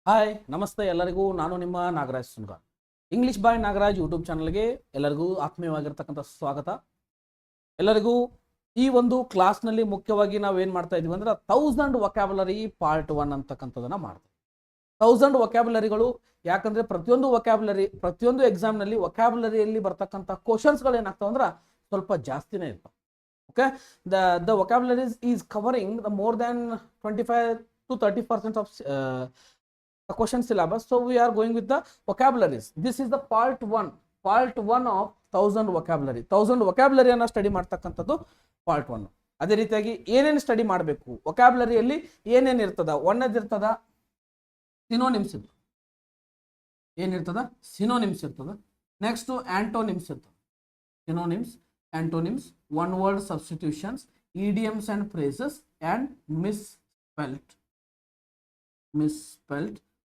Hi ನಮಸ್ತೆ ಎಲ್ಲರಿಗೂ. ನಾನು ನಿಮ್ಮ ನಾಗರಾಜ್ ಸುನ್ಗಾರ್. ಇಂಗ್ಲಿಷ್ ಬಾಯ್ ನಾಗರಾಜ್ ಯೂಟ್ಯೂಬ್ ಚಾನಲ್ಗೆ ಎಲ್ಲರಿಗೂ ಆತ್ಮೀಯವಾಗಿರ್ತಕ್ಕಂಥ ಸ್ವಾಗತ. ಎಲ್ಲರಿಗೂ ಈ ಒಂದು ಕ್ಲಾಸ್ನಲ್ಲಿ ಮುಖ್ಯವಾಗಿ ನಾವು ಏನು ಮಾಡ್ತಾ ಇದೀವಿ ಅಂದ್ರೆ 1000 ವೊಕ್ಯಾಬುಲರಿ ಪಾರ್ಟ್ 1 ಅಂತಕ್ಕಂಥದನ್ನ ಮಾಡ್ತೀವಿ. 1000 ವೊಕ್ಯಾಬುಲರಿಗಳು ಯಾಕಂದ್ರೆ ಪ್ರತಿಯೊಂದು ಎಕ್ಸಾಮ್ನಲ್ಲಿ ವೊಕ್ಯಾಬುಲರಿಯಲ್ಲಿ ಬರ್ತಕ್ಕಂಥ ಕ್ವಶನ್ಸ್ಗಳು ಏನಾಗ್ತಾವೆ ಅಂದ್ರೆ ಸ್ವಲ್ಪ ಜಾಸ್ತಿನೇ ಇರ್ತವೆ. Okay, the vocabularies is covering the more than 25 to 30% of the question syllabus. So we are going with the vocabularies. This is the part 1 of 1000 vocabulary. 1000 vocabulary ಅನ್ನ ಸ್ಟಡಿ ಮಾಡ್ತಕ್ಕಂಥದ್ದು ಪಾರ್ಟ್ 1. ಅದೇ ರೀತಿಯಾಗಿ ಏನೇನು ಸ್ಟಡಿ ಮಾಡಬೇಕು, ವೊಕ್ಯಾಬುಲರಿಯಲ್ಲಿ ಏನೇನು ಇರ್ತದ, ಒಂದನೇದು ಇರ್ತದ ಸಿನೋನಿಮ್ಸ್ ಇರ್ತದೆ. ಏನಿರ್ತದ? ಸಿನೋನಿಮ್ಸ್ ಇರ್ತದ. ನೆಕ್ಸ್ಟ್ ಆಂಟೋನಿಮ್ಸ್ ಇರ್ತದೆ. Synonyms, antonyms, one word substitutions, idioms and phrases, and misspelled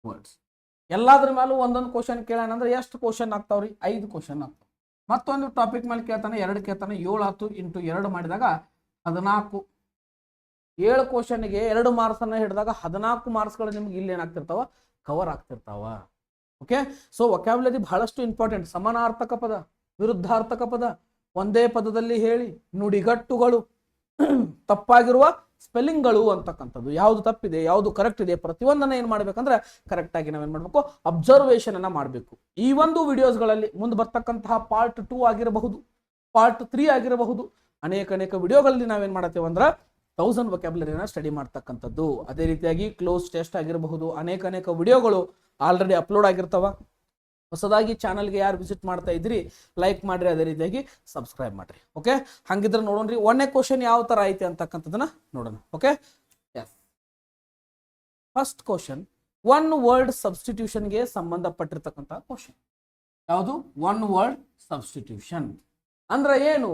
words. ಎಲ್ಲಾದ್ರ ಮೇಲೂ ಒಂದೊಂದು ಕ್ವಶನ್ ಕೇಳೋಣ ಅಂದ್ರೆ ಎಷ್ಟು ಕ್ವಶನ್ ಆಗ್ತಾವ್ರಿ? 5 ಕ್ವಶನ್ ಆಗ್ತಾವ. ಮತ್ತೊಂದು ಟಾಪಿಕ್ ಮೇಲೆ ಕೇಳ್ತಾನೆ, 2 ಕೇಳ್ತಾನೆ, 7 10 ಇಂಟು 2 ಮಾಡಿದಾಗ 14. 7 ಕ್ವಶನ್ಗೆ 2 ಮಾರ್ಕ್ಸ್ ಅನ್ನ ಹಿಡಿದಾಗ 14 ಮಾರ್ಕ್ಸ್ಗಳು ನಿಮ್ಗೆ ಇಲ್ಲಿ ಏನಾಗ್ತಿರ್ತಾವ? ಕವರ್ ಆಗ್ತಿರ್ತಾವ. ಓಕೆ, ಸೊ ವೊಕ್ಯಾಬುಲರಿ ಬಹಳಷ್ಟು ಇಂಪಾರ್ಟೆಂಟ್. ಸಮಾನಾರ್ಥಕ ಪದ, ವಿರುದ್ಧಾರ್ಥಕ ಪದ, ಒಂದೇ ಪದದಲ್ಲಿ ಹೇಳಿ, ನುಡಿಗಟ್ಟುಗಳು, ತಪ್ಪಾಗಿರುವ ಸ್ಪೆಲ್ಲಿಂಗ್ಗಳು ಅಂತಕ್ಕಂಥದ್ದು, ಯಾವುದು ತಪ್ಪಿದೆ ಯಾವುದು ಕರೆಕ್ಟ್ ಇದೆ, ಪ್ರತಿಯೊಂದನ್ನ ಏನ್ ಮಾಡ್ಬೇಕಂದ್ರೆ ಕರೆಕ್ಟ್ ಆಗಿ ನಾವೇನ್ ಮಾಡ್ಬೇಕು? ಅಬ್ಸರ್ವೇಷನ್ ಅನ್ನ ಮಾಡಬೇಕು. ಈ ಒಂದು ವಿಡಿಯೋಸ್ಗಳಲ್ಲಿ ಮುಂದೆ ಬರ್ತಕ್ಕಂತಹ ಪಾರ್ಟ್ 2 ಆಗಿರಬಹುದು, ಪಾರ್ಟ್ 3 ಆಗಿರಬಹುದು, ಅನೇಕ ವಿಡಿಯೋಗಳಲ್ಲಿ ನಾವೇನ್ ಮಾಡತ್ತೇವೆ ಅಂದ್ರೆ 1000 ವೊಕ್ಯಾಬುಲರಿನ ಸ್ಟಡಿ ಮಾಡ್ತಕ್ಕಂಥದ್ದು. ಅದೇ ರೀತಿಯಾಗಿ ಕ್ಲೋಸ್ ಟೆಸ್ಟ್ ಆಗಿರಬಹುದು, ಅನೇಕ ವಿಡಿಯೋಗಳು ಆಲ್ರೆಡಿ ಅಪ್ಲೋಡ್ ಆಗಿರ್ತಾವ. ಹೊಸದಾಗಿ ಚಾನಲ್ಗೆ ಯಾರು ವಿಸಿಟ್ ಮಾಡ್ತಾ ಇದ್ರಿ ಲೈಕ್ ಮಾಡ್ರಿ, ಅದೇ ರೀತಿಯಾಗಿ ಸಬ್ಸ್ಕ್ರೈಬ್ ಮಾಡ್ರಿ. ಓಕೆ, ಹಂಗಿದ್ರೆ ನೋಡೋಣ್ರಿ ಒಂದನೇ ಕ್ವಶನ್ ಯಾವ ತರ ಐತಿ ಅಂತಕ್ಕಂಥದನ್ನ ನೋಡೋಣ. Okay, first question one word ಸಬ್ಸ್ಟಿಟ್ಯೂಷನ್ಗೆ ಸಂಬಂಧಪಟ್ಟಿರ್ತಕ್ಕಂಥ ಕ್ವಶನ್. ಯಾವುದು? ಒನ್ ವರ್ಡ್ ಸಬ್ಸ್ಟಿಟ್ಯೂಷನ್ ಅಂದ್ರೆ ಏನು?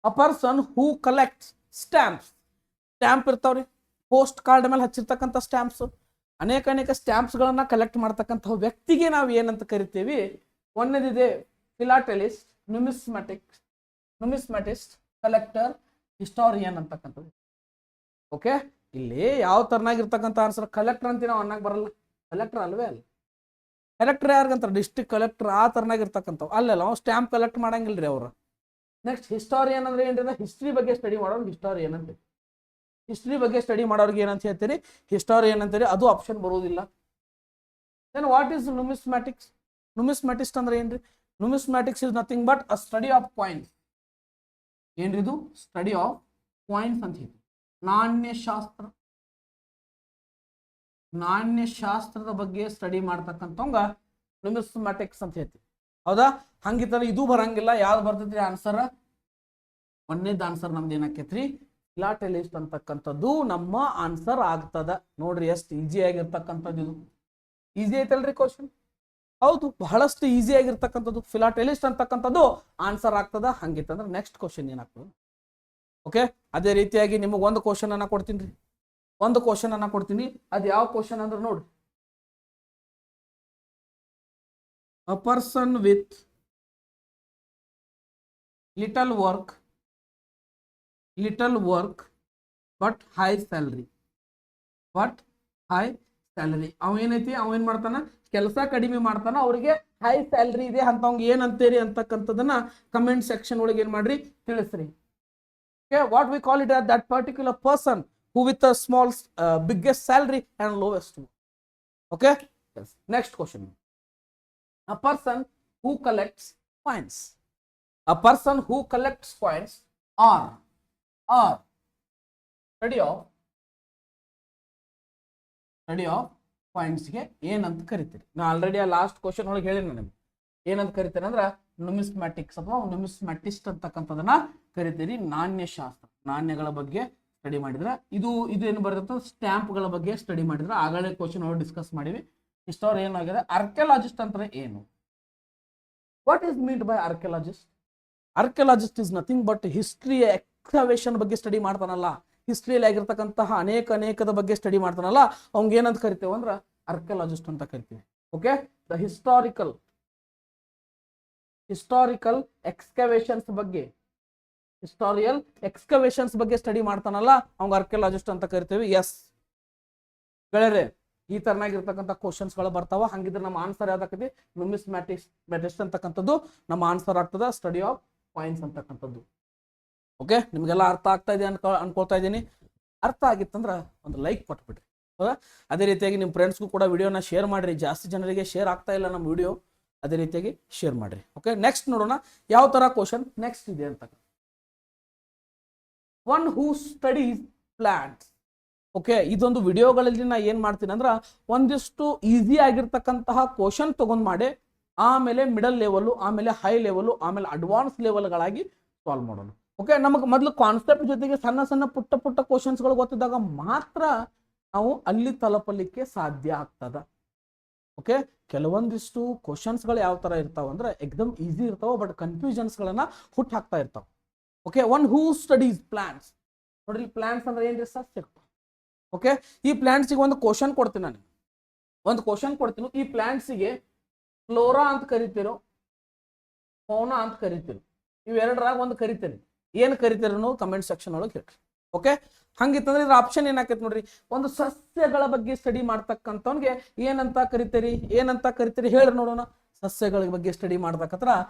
A person who collects stamps. Stamp ಇರ್ತಾವ್ರಿ, ಪೋಸ್ಟ್ ಕಾರ್ಡ್ ಮೇಲೆ ಹಚ್ಚಿರ್ತಕ್ಕಂಥ ಸ್ಟ್ಯಾಂಪ್ಸ್. ಅನೇಕ ಸ್ಟ್ಯಾಂಪ್ಸ್ ಗಳನ್ನ ಕಲೆಕ್ಟ್ ಮಾಡ್ತಕ್ಕಂಥ ವ್ಯಕ್ತಿಗೆ ನಾವು ಏನಂತ ಕರಿತೀವಿ? ಒಂದನೇದಿದೆ ಫಿಲಾಟಲಿಸ್ಟ್, ನುಮಿಸ್ಮ್ಯಾಟಿಸ್ಟ್, ಕಲೆಕ್ಟರ್, ಹಿಸ್ಟಾರಿಯನ್ ಅಂತಕ್ಕಂಥದ್ದು. ಓಕೆ, ಇಲ್ಲಿ ಯಾವ ತರನಾಗಿರ್ತಕ್ಕಂಥ ಆನ್ಸರ್? ಕಲೆಕ್ಟರ್ ಅಂತ ನಾವು ಅನ್ನಕ್ ಬರಲ್ಲ, ಕಲೆಕ್ಟರ್ ಅಲ್ವೇ ಅಲ್ಲ. ಕಲೆಕ್ಟರ್ ಯಾರಿಗಂತಾರೆ? ಡಿಸ್ಟ್ರಿಕ್ಟ್ ಕಲೆಕ್ಟರ್ ಆ ತರನಾಗಿರ್ತಕ್ಕಂಥವು ಅಲ್ಲೆಲ್ಲ ಅವ್ನು ಸ್ಟ್ಯಾಂಪ್ ಕಲೆಕ್ಟ್ ಮಾಡಂಗಿಲ್ರಿ ಅವ್ರು. ನೆಕ್ಸ್ಟ್ ಹಿಸ್ಟಾರಿಯನ್ ಅಂದ್ರೆ ಏನ್ರಿ? ಹಿಸ್ಟ್ರಿ ಬಗ್ಗೆ ಸ್ಟಡಿ ಮಾಡೋರು ಹಿಸ್ಟಾರಿಯನ್ ಅಂತ. ಹಿಸ್ಟ್ರಿ ಬಗ್ಗೆ ಸ್ಟಡಿ ಮಾಡೋರಿಗೆ ಏನಂತ ಹೇಳ್ತೀರಿ? ಹಿಸ್ಟಾರಿಯನ್ ಅಂತೀರಿ. ಅದು ಆಪ್ಷನ್ ಬರುವುದಿಲ್ಲ. Then what is numismatics? Numismatist ಅಂದ್ರೆ ಏನ್ರಿ? Numismatics is nothing but a study of coins. ಏನ್ರಿ ಇದು? ಸ್ಟಡಿ ಆಫ್ ಕಾಯಿನ್ಸ್ ಅಂತ ಹೇಳ್ತೀವಿ. ನಾಣ್ಯಶಾಸ್ತ್ರದ ಬಗ್ಗೆ ಸ್ಟಡಿ ಮಾಡ್ತಕ್ಕಂಥವಂಗ ನುಮಿಸ್ಮ್ಯಾಟಿಕ್ಸ್ ಅಂತ ಹೇಳ್ತೀವಿ. ಹೌದಾ? ಹಂಗಿದ್ರೆ ಇದು ಬರಂಗಿಲ್ಲ. ಯಾವ್ದು ಬರ್ತೈತ್ರಿ ಆನ್ಸರ್? ಒಂದನೇದು ಆನ್ಸರ್ ನಮ್ದು ಏನಾಕೈತ್ರಿ? ಫಿಲಾಟಲಿಸ್ಟ್ ಅಂತಕ್ಕಂಥದ್ದು ನಮ್ಮ ಆನ್ಸರ್ ಆಗ್ತದ. ನೋಡ್ರಿ ಎಷ್ಟು ಈಸಿ ಆಗಿರ್ತಕ್ಕಂಥದ್ದು. ಇದು ಈಸಿ ಐತಲ್ರಿ ಕ್ವಶನ್? ಹೌದು, ಬಹಳಷ್ಟು ಈಸಿ ಆಗಿರ್ತಕ್ಕಂಥದ್ದು. ಫಿಲಾಟಲಿಸ್ಟ್ ಅಂತಕ್ಕಂಥದ್ದು ಆನ್ಸರ್ ಆಗ್ತದ. ಹಂಗಿತ್ತಂದ್ರೆ ನೆಕ್ಸ್ಟ್ ಕ್ವಶನ್ ಏನಾಗ್ತದೆ? ಓಕೆ, ಅದೇ ರೀತಿಯಾಗಿ ನಿಮಗೆ ಒಂದು ಕ್ವಶನ್ ಅನ್ನ ಕೊಡ್ತೀನಿ. ಅದು ಯಾವ ಕ್ವಶನ್ ಅಂದ್ರೆ ನೋಡ್ರಿ, a person with little work but high salary. ಅವೇನೈತಿ? ಅವೇನ್ ಮಾಡ್ತಾನ? ಕೆಲಸ ಕಡಿಮೆ ಮಾಡ್ತಾನ, ಅವ್ರಿಗೆ ಹೈ ಸ್ಯಾಲರಿ ಇದೆ ಅಂತವಂಗ ಏನಂತೀರಿ ಅಂತಕ್ಕಂಥದನ್ನ ಕಮೆಂಟ್ ಸೆಕ್ಷನ್ ಒಳಗೆ ಏನ್ ಮಾಡ್ರಿ? ತಿಳಿಸ್ರಿ. Okay, what we call it that particular person who with a small biggest salary and lowest. Okay, next question. A person who collects coins. A person who collects coins or study of coins ಗೆ ಏನಂತ ಕರಿತೀರಿ? ನಾ already ಆ last question ಒಳಗೆ ಹೇಳಿ ನಿಮ್ಗೆ ಏನಂತ ಕರಿತೀರಿ ಅಂದ್ರೆ ನುಮಿಸ್ಮ್ಯಾಟಿಕ್ಸ್ ಅಥವಾ ನುಮಿಸ್ಮ್ಯಾಟಿಸ್ಟ್ ಅಂತಕ್ಕಂಥದನ್ನ ಕರಿತೀರಿ. ನಾಣ್ಯಶಾಸ್ತ್ರ, ನಾಣ್ಯಗಳ ಬಗ್ಗೆ ಸ್ಟಡಿ ಮಾಡಿದ್ರೆ ಇದು ಏನು ಬರ್ತದೆ? ಸ್ಟ್ಯಾಂಪ್ಗಳ ಬಗ್ಗೆ ಸ್ಟಡಿ ಮಾಡಿದ್ರೆ ಆಗಲೇ ಕ್ವಶನ್ ಒಳಗೆ ಡಿಸ್ಕಸ್ ಮಾಡಿವಿ. ಹಿಸ್ಟಾರಿಯನ್ ಆಗಿದೆ. ಆರ್ಕಿಯಾಲಜಿಸ್ಟ್ ಅಂದ್ರೆ ಏನು? What is meant by archaeologist? Archaeologist is nothing but history excavation ಬಗ್ಗೆ ಸ್ಟಡಿ ಮಾಡ್ತಾನಲ್ಲ, ಹಿಸ್ಟ್ರಿಯಲ್ಲಿ ಆಗಿರ್ತಕ್ಕಂತಹ ಅನೇಕದ ಬಗ್ಗೆ ಸ್ಟಡಿ ಮಾಡ್ತಾನಲ್ಲ, ಅವ್ಗೆ ಏನಂತ ಕರಿತೇವೆ ಅಂದ್ರೆ ಆರ್ಕಿಯಾಲಜಿಸ್ಟ್ ಅಂತ ಕರಿತೀವಿ. ಓಕೆ, ದ ಹಿಸ್ಟಾರಿಕಲ್ ಎಕ್ಸ್ಕವೇಷನ್ಸ್ ಬಗ್ಗೆ ಹಿಸ್ಟಾರಿಯಲ್ ಎಕ್ಸ್ಕವೇಷನ್ಸ್ ಬಗ್ಗೆ ಸ್ಟಡಿ ಮಾಡ್ತಾನಲ್ಲ, ಅವ್ಗೆ ಆರ್ಕಿಯಾಲಜಿಸ್ಟ್ ಅಂತ ಕರಿತೀವಿ. ಎಸ್ ಗೆಳೆಯರೆ, ಈ ತರನಾಗಿರ್ತಕ್ಕಂಥ ಕ್ವಶನ್ಸ್ಗಳು ಬರ್ತಾವ. ಹಂಗಿದ್ರೆ ನಮ್ಮ ಆನ್ಸರ್ ಯಾವ್ದಾಕತಿ, ನ್ಯೂಮಿಸ್ಮ್ಯಾಟಿಕ್ಸ್ ಅಂತಕ್ಕಂಥದ್ದು ನಮ್ಮ ಆನ್ಸರ್ ಆಗ್ತದ, ಸ್ಟಡಿ ಆಫ್ ಪಾಯಿಂಟ್ಸ್ ಅಂತಕ್ಕಂಥದ್ದು. ಓಕೆ, ನಿಮ್ಗೆಲ್ಲ ಅರ್ಥ ಆಗ್ತಾ ಇದೆ ಅನ್ಕೊಳ್ತಾ ಇದ್ದೀನಿ. ಅರ್ಥ ಆಗಿತ್ತಂದ್ರೆ ಒಂದು ಲೈಕ್ ಕೊಟ್ಬಿಡ್ರಿ. ಹೌದಾ? ಅದೇ ರೀತಿಯಾಗಿ ನಿಮ್ಮ ಫ್ರೆಂಡ್ಸ್ಗೂ ಕೂಡ ವಿಡಿಯೋನ ಶೇರ್ ಮಾಡಿರಿ. ಜಾಸ್ತಿ ಜನರಿಗೆ ಶೇರ್ ಆಗ್ತಾ ಇಲ್ಲ ನಮ್ಮ ವಿಡಿಯೋ, ಅದೇ ರೀತಿಯಾಗಿ ಶೇರ್ ಮಾಡಿರಿ. ಓಕೆ, ನೆಕ್ಸ್ಟ್ ನೋಡೋಣ ಯಾವ ತರ ಕ್ವಶನ್ ನೆಕ್ಸ್ಟ್ ಇದೆ ಅಂತ. One who studies plants. Okay, ಇದೊಂದು ವಿಡಿಯೋಗಳಲ್ಲಿ ನಾ ಏನ್ ಮಾಡ್ತೀನಿ ಅಂದ್ರೆ ಒಂದಿಷ್ಟು ಈಸಿ ಆಗಿರ್ತಕ್ಕಂತಹ ಕ್ವಶನ್ ತಗೊಂಡ್ ಮಾಡಿ ಆಮೇಲೆ ಮಿಡಲ್ ಲೆವೆಲ್, ಆಮೇಲೆ ಹೈ ಲೆವೆಲ್, ಆಮೇಲೆ ಅಡ್ವಾನ್ಸ್ ಲೆವೆಲ್ಗಳಾಗಿ ಸಾಲ್ವ್ ಮಾಡೋಣ. ಓಕೆ, ನಮಗೆ ಮೊದಲು ಕಾನ್ಸೆಪ್ಟ್ ಜೊತೆಗೆ ಸಣ್ಣ ಸಣ್ಣ ಪುಟ್ಟ ಪುಟ್ಟ ಕ್ವಶನ್ಸ್ಗಳು ಗೊತ್ತಿದ್ದಾಗ ಮಾತ್ರ ನಾವು ಅಲ್ಲಿ ತಲುಪಲಿಕ್ಕೆ ಸಾಧ್ಯ ಆಗ್ತದ. ಓಕೆ, ಕೆಲವೊಂದಿಷ್ಟು ಕ್ವಶನ್ಸ್ಗಳು ಯಾವ ತರ ಇರ್ತಾವ ಅಂದ್ರೆ ಎಕ್ದಮ್ ಈಸಿ ಇರ್ತಾವ, ಬಟ್ ಕನ್ಫ್ಯೂಷನ್ಸ್ಗಳನ್ನ ಹುಟ್ಟು ಹಾಕ್ತಾ ಇರ್ತಾವ. Okay, one who studies plants. ನೋಡ್ರಿ, ಪ್ಲಾಂಟ್ಸ್ ಅಂದ್ರೆ ಏನ್ರಿ, ಸಸ್ಯ. ಓಕೆ, ಈ ಪ್ಲಾಂಟ್ಸಿಗೆ ಒಂದು ಕ್ವಶನ್ ಕೊಡ್ತೀನಿ ನಾನು, ಒಂದು ಕ್ವಶನ್ ಕೊಡ್ತೀನಿ. ಈ ಪ್ಲಾಂಟ್ಸಿಗೆ ಫ್ಲೋರಾ ಅಂತ ಕರಿತೀರೋ, ಫೌನಾ ಅಂತ ಕರಿತೀರಿ, ಇವೆರಡರಾಗ ಒಂದು ಕರಿತೀರಿ. ಏನು ಕರಿತೀರಿ ಅನ್ನೋ ಕಮೆಂಟ್ ಸೆಕ್ಷನ್ ಒಳಗೆ ಹೇಳ್ರಿ. ಓಕೆ, ಹಂಗಿತ್ತಂದ್ರೆ ಇದ್ರ ಆಪ್ಷನ್ ಏನಾಕೈತಿ ನೋಡ್ರಿ, ಒಂದು ಸಸ್ಯಗಳ ಬಗ್ಗೆ ಸ್ಟಡಿ ಮಾಡ್ತಕ್ಕಂಥವ್ನಿಗೆ ಏನಂತ ಕರಿತೀರಿ, ಏನಂತ ಕರಿತೀರಿ ಹೇಳ್ರಿ ನೋಡೋಣ. ಸಸ್ಯಗಳ ಬಗ್ಗೆ ಸ್ಟಡಿ ಮಾಡ್ತಕ್ಕಂಥ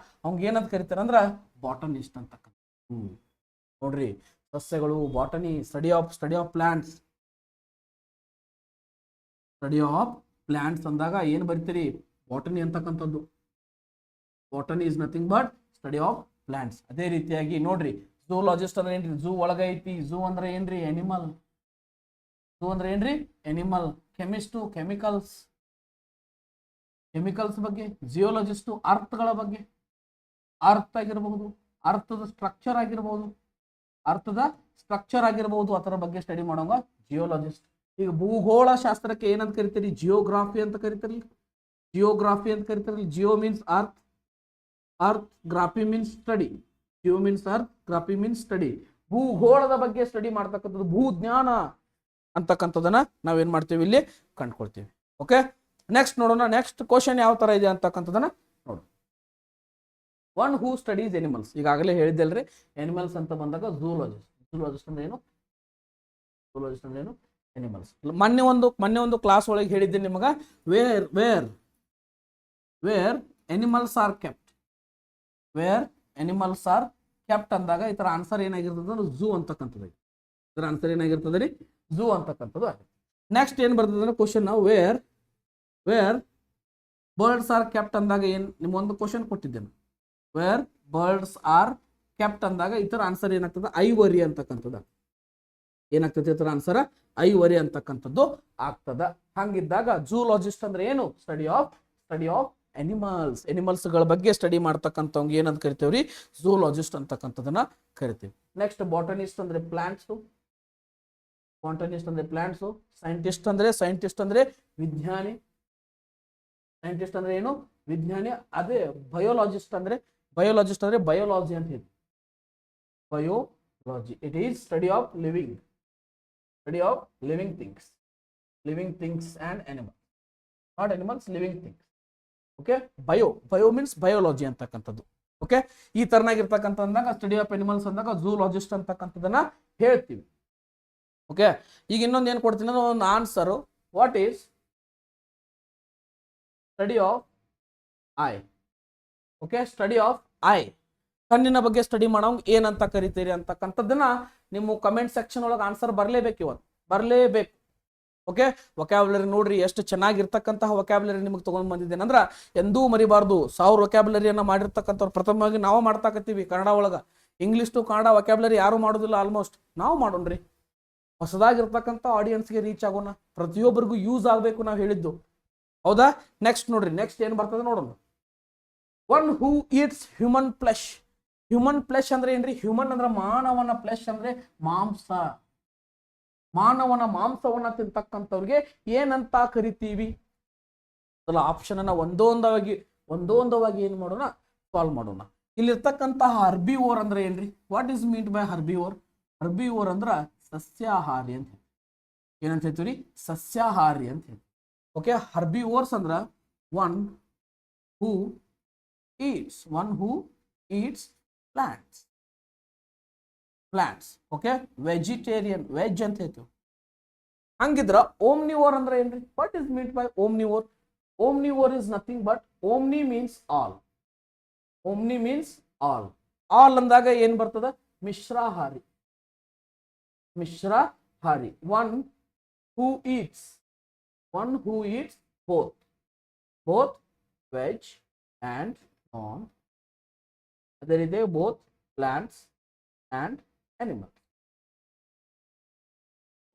ಅವ್ಗೆ ಏನಂತ ಕರಿತಾರೆ ಅಂದ್ರೆ ಬಾಟನಿಸ್ಟ್ ಅಂತಕ್ಕಂಥ. ನೋಡ್ರಿ, ಸಸ್ಯಗಳು, botany, study of plants. Study of plants ಅಂದಾಗ ಏನು ಬರಿತೀರಿ, ಬಾಟನಿ ಅಂತಕ್ಕಂಥದ್ದು. Botany is nothing but study of plants. ಅದೇ ರೀತಿಯಾಗಿ ನೋಡ್ರಿ, ಝೂಲಾಜಿಸ್ಟ್ ಅಂದ್ರೆ ಏನ್ರಿ, ಝೂ ಒಳಗ ಐತಿ. ಝೂ ಅಂದ್ರೆ ಏನ್ರಿ, ಅನಿಮಲ್. ಝೂ ಅಂದ್ರೆ ಏನ್ರಿ, ಅನಿಮಲ್. ಕೆಮಿಸ್ಟು, ಕೆಮಿಕಲ್ಸ್ ಬಗ್ಗೆ. ಜಿಯೋಲಜಿಸ್ಟು ಅರ್ಥಗಳ ಬಗ್ಗೆ, ಅರ್ಥ ಆಗಿರಬಹುದು, ಅರ್ಥದ ಸ್ಟ್ರಕ್ಚರ್ ಆಗಿರಬಹುದು, ಅದರ ಬಗ್ಗೆ ಸ್ಟಡಿ ಮಾಡೋಂಗ ಜಿಯೋಲಜಿಸ್ಟ್. ಈಗ ಭೂಗೋಳ ಶಾಸ್ತ್ರಕ್ಕೆ ಏನಂತ ಕರಿತೀರಿ, ಜಿಯೋಗ್ರಾಫಿ ಅಂತ ಕರಿತೀರಿ. Geo means earth, graphy means study. Geo means earth, graphy means study. ಭೂಗೋಳದ ಬಗ್ಗೆ ಸ್ಟಡಿ ಮಾಡ್ತಕ್ಕಂಥದ್ದು ಭೂಜ್ಞಾನ ಅಂತಕ್ಕಂಥದನ್ನ ನಾವೇನ್ ಮಾಡ್ತೀವಿ, ಇಲ್ಲಿ ಕಂಡುಕೊಳ್ತೀವಿ. ಓಕೆ, ನೆಕ್ಸ್ಟ್ ನೋಡೋಣ. ನೆಕ್ಸ್ಟ್ ಕ್ವಶನ್ ಯಾವ ತರ ಇದೆ ಅಂತಕ್ಕಂಥದನ್ನ ನೋಡೋಣ. One who studies animals. ಈಗಾಗಲೇ ಹೇಳಿದ್ದಲ್ರಿ, ಎನಿಮಲ್ಸ್ ಅಂತ ಬಂದಾಗ ಝೂಲಾಜಿಸ್ಟ್ ಅಂದ್ರೆ ಏನು, ಎನಿಮಲ್ಸ್. ಮೊನ್ನೆ ಒಂದು ಕ್ಲಾಸ್ ಒಳಗೆ ಹೇಳಿದ್ದೀನಿ ನಿಮಗ, ವೇರ್ ಎನಿಮಲ್ಸ್ ಆರ್ ಕೆಪ್ಟ್. ಅಂದಾಗ ಇದರ ಆನ್ಸರ್ ಏನಾಗಿರ್ತದೆ ಅಂದ್ರೆ ಝೂ ಅಂತಕ್ಕಂಥದ್ದು. ಇದರ ಆನ್ಸರ್ ಏನಾಗಿರ್ತದೆ ರೀ, ಝೂ ಅಂತಕ್ಕಂಥದ್ದು ಆಗುತ್ತೆ. ನೆಕ್ಸ್ಟ್ ಏನ್ ಬರ್ತದೆ ಅಂದ್ರೆ question, where birds are kept ಅಂದಾಗ ಏನ್, ನಿಮ್ಗೊಂದು ಕ್ವಶನ್ ಕೊಟ್ಟಿದ್ದೇನೆ. ವೇರ್ ಬರ್ಡ್ಸ್ ಆರ್ ಕೆಪ್ಟ್ ಅಂದಾಗ ಇದರ ಆನ್ಸರ್ ಏನಾಗ್ತದೆ, ಐವರಿ ಅಂತಕ್ಕಂಥದ್ದು. ಏನಾಗ್ತದೆ ಇದರ ಆನ್ಸರ್, ಐವರಿ ಅಂತಕ್ಕಂಥದ್ದು ಆಗ್ತದ. ಹಂಗಿದ್ದಾಗ ಝೂಲಾಜಿಸ್ಟ್ ಅಂದ್ರೆ ಏನು, ಸ್ಟಡಿ ಆಫ್ ಎನಿಮಲ್ಸ್ ಗಳ ಬಗ್ಗೆ ಸ್ಟಡಿ ಮಾಡ್ತಕ್ಕಂಥವ್ಗೆ ಏನಂತ ಕರಿತೇವ್ರಿ, ಝೂಲಾಜಿಸ್ಟ್ ಅಂತಕ್ಕಂಥದನ್ನ ಕರಿತೀವಿ. ನೆಕ್ಸ್ಟ್ ಬಾಟನಿಸ್ಟ್ ಅಂದ್ರೆ ಪ್ಲಾಂಟ್ಸ್. ಸೈಂಟಿಸ್ಟ್ ಅಂದ್ರೆ ವಿಜ್ಞಾನಿ. ಏನು, ವಿಜ್ಞಾನಿ. ಅದೇ ಬಯೋಲಾಜಿಸ್ಟ್ ಅಂದ್ರೆ ಬಯೋಲಾಜಿ ಅಂತ ಹೇಳಿ. Biology, it is study of living things and animals, not animals, living things. Okay, bio means biology ಅಂತಕ್ಕಂಥದ್ದು. ಓಕೆ, ಈ ತರನಾಗಿರ್ತಕ್ಕಂಥದ್ದಾಗ ಸ್ಟಡಿ ಆಫ್ ಅನಿಮಲ್ಸ್ ಅಂದಾಗ ಝೂಲಾಜಿಸ್ಟ್ ಅಂತಕ್ಕಂಥದನ್ನ ಹೇಳ್ತೀವಿ. ಓಕೆ, ಈಗ ಇನ್ನೊಂದು ಏನ್ ಕೊಡ್ತೀನಿ ಅಂದ್ರೆ ಒಂದು answer. What is study of I? Okay, study of I, ಕಣ್ಣಿನ ಬಗ್ಗೆ ಸ್ಟಡಿ ಮಾಡೋಂಗ್ ಏನಂತ ಕರಿತೀರಿ ಅಂತಕ್ಕಂಥದ್ದನ್ನ ನಿಮ್ಮ ಕಮೆಂಟ್ ಸೆಕ್ಷನ್ ಒಳಗೆ ಆನ್ಸರ್ ಬರಲೇಬೇಕು. ಓಕೆ, ವೊಕ್ಯಾಬ್ಯುಲರಿ ನೋಡ್ರಿ, ಎಷ್ಟು ಚೆನ್ನಾಗಿರ್ತಕ್ಕಂತಹ ವೊಕ್ಯಾಬ್ಯುಲರಿ ನಿಮಗೆ ತಗೊಂಡ್ ಬಂದಿದ್ದೇನೆ ಅಂದ್ರೆ ಎಂದೂ ಮರಿಬಾರ್ದು. 1000 ವೊಕ್ಯಾಬ್ಯುಲರಿಯನ್ನ ಮಾಡಿರ್ತಕ್ಕಂಥವ್ರು ಪ್ರಥಮವಾಗಿ ನಾವು ಮಾಡ್ತಾಕತ್ತೀವಿ ಕನ್ನಡ ಒಳಗ. ಇಂಗ್ಲಿಷ್ ಟು ಕನ್ನಡ ವೊಕ್ಯಾಬ್ಯುಲರಿ ಯಾರು ಮಾಡೋದಿಲ್ಲ, ಆಲ್ಮೋಸ್ಟ್ ನಾವು ಮಾಡೋಣ್ರಿ. ಹೊಸದಾಗಿರ್ತಕ್ಕಂಥ ಆಡಿಯನ್ಸ್ಗೆ ರೀಚ್ ಆಗೋಣ, ಪ್ರತಿಯೊಬ್ಬರಿಗೂ ಯೂಸ್ ಆಗಬೇಕು ನಾವು ಹೇಳಿದ್ದು. ಹೌದಾ? ನೆಕ್ಸ್ಟ್ ನೋಡ್ರಿ, ನೆಕ್ಸ್ಟ್ ಏನ್ ಬರ್ತದೆ ನೋಡೋಣ. One who eats human flesh. Human flesh ಅಂದ್ರೆ ಏನ್ರಿ, ಹ್ಯೂಮನ್ ಅಂದ್ರೆ ಮಾನವನ, ಫ್ಲೆಶ್ ಅಂದ್ರೆ ಮಾಂಸ. ಮಾನವನ ಮಾಂಸವನ್ನ ತಿಂತಕ್ಕಂಥವ್ರಿಗೆ ಏನಂತ ಕರಿತೀವಿ? ಅದರ ಆಪ್ಷನ್ ಅನ್ನ ಒಂದೊಂದವಾಗಿ ಏನ್ ಮಾಡೋಣ, ಸಾಲ್ವ್ ಮಾಡೋಣ. ಇಲ್ಲಿರ್ತಕ್ಕಂತಹ ಹರ್ಬಿವೋರ್ ಅಂದ್ರೆ ಏನ್ರಿ? What is meant by herbivore? Herbivore ಅಂದ್ರ ಸಸ್ಯಾಹಾರಿ ಅಂತ ಹೇಳಿ. ಏನಂತ ಹೇಳ್ತೀವಿ? ಸಸ್ಯಾಹಾರಿ ಅಂತ ಹೇಳಿ. ಓಕೆ, ಹರ್ಬಿವೋರ್ಸ್ ಅಂದ್ರ one who eats plants. Okay, vegetarian, veg ಅಂತ ಹೇಳ್ತೀವಿ. ಹಂಗಿದ್ರ ಓಮ್ನಿವೋರ್ ಅಂದ್ರೆ ಏನ್ರಿ? What is meant by omnivore? Omnivore is nothing but omni means all. Omni means all. All ಅಂದಾಗ ಏನ್ ಬರ್ತದ? ಮಿಶ್ರಾಹಾರಿ. ಮಿಶ್ರಾಹಾರಿ. One who eats both veg and non. ಅದೇ ರೀತಿ both plants and animal.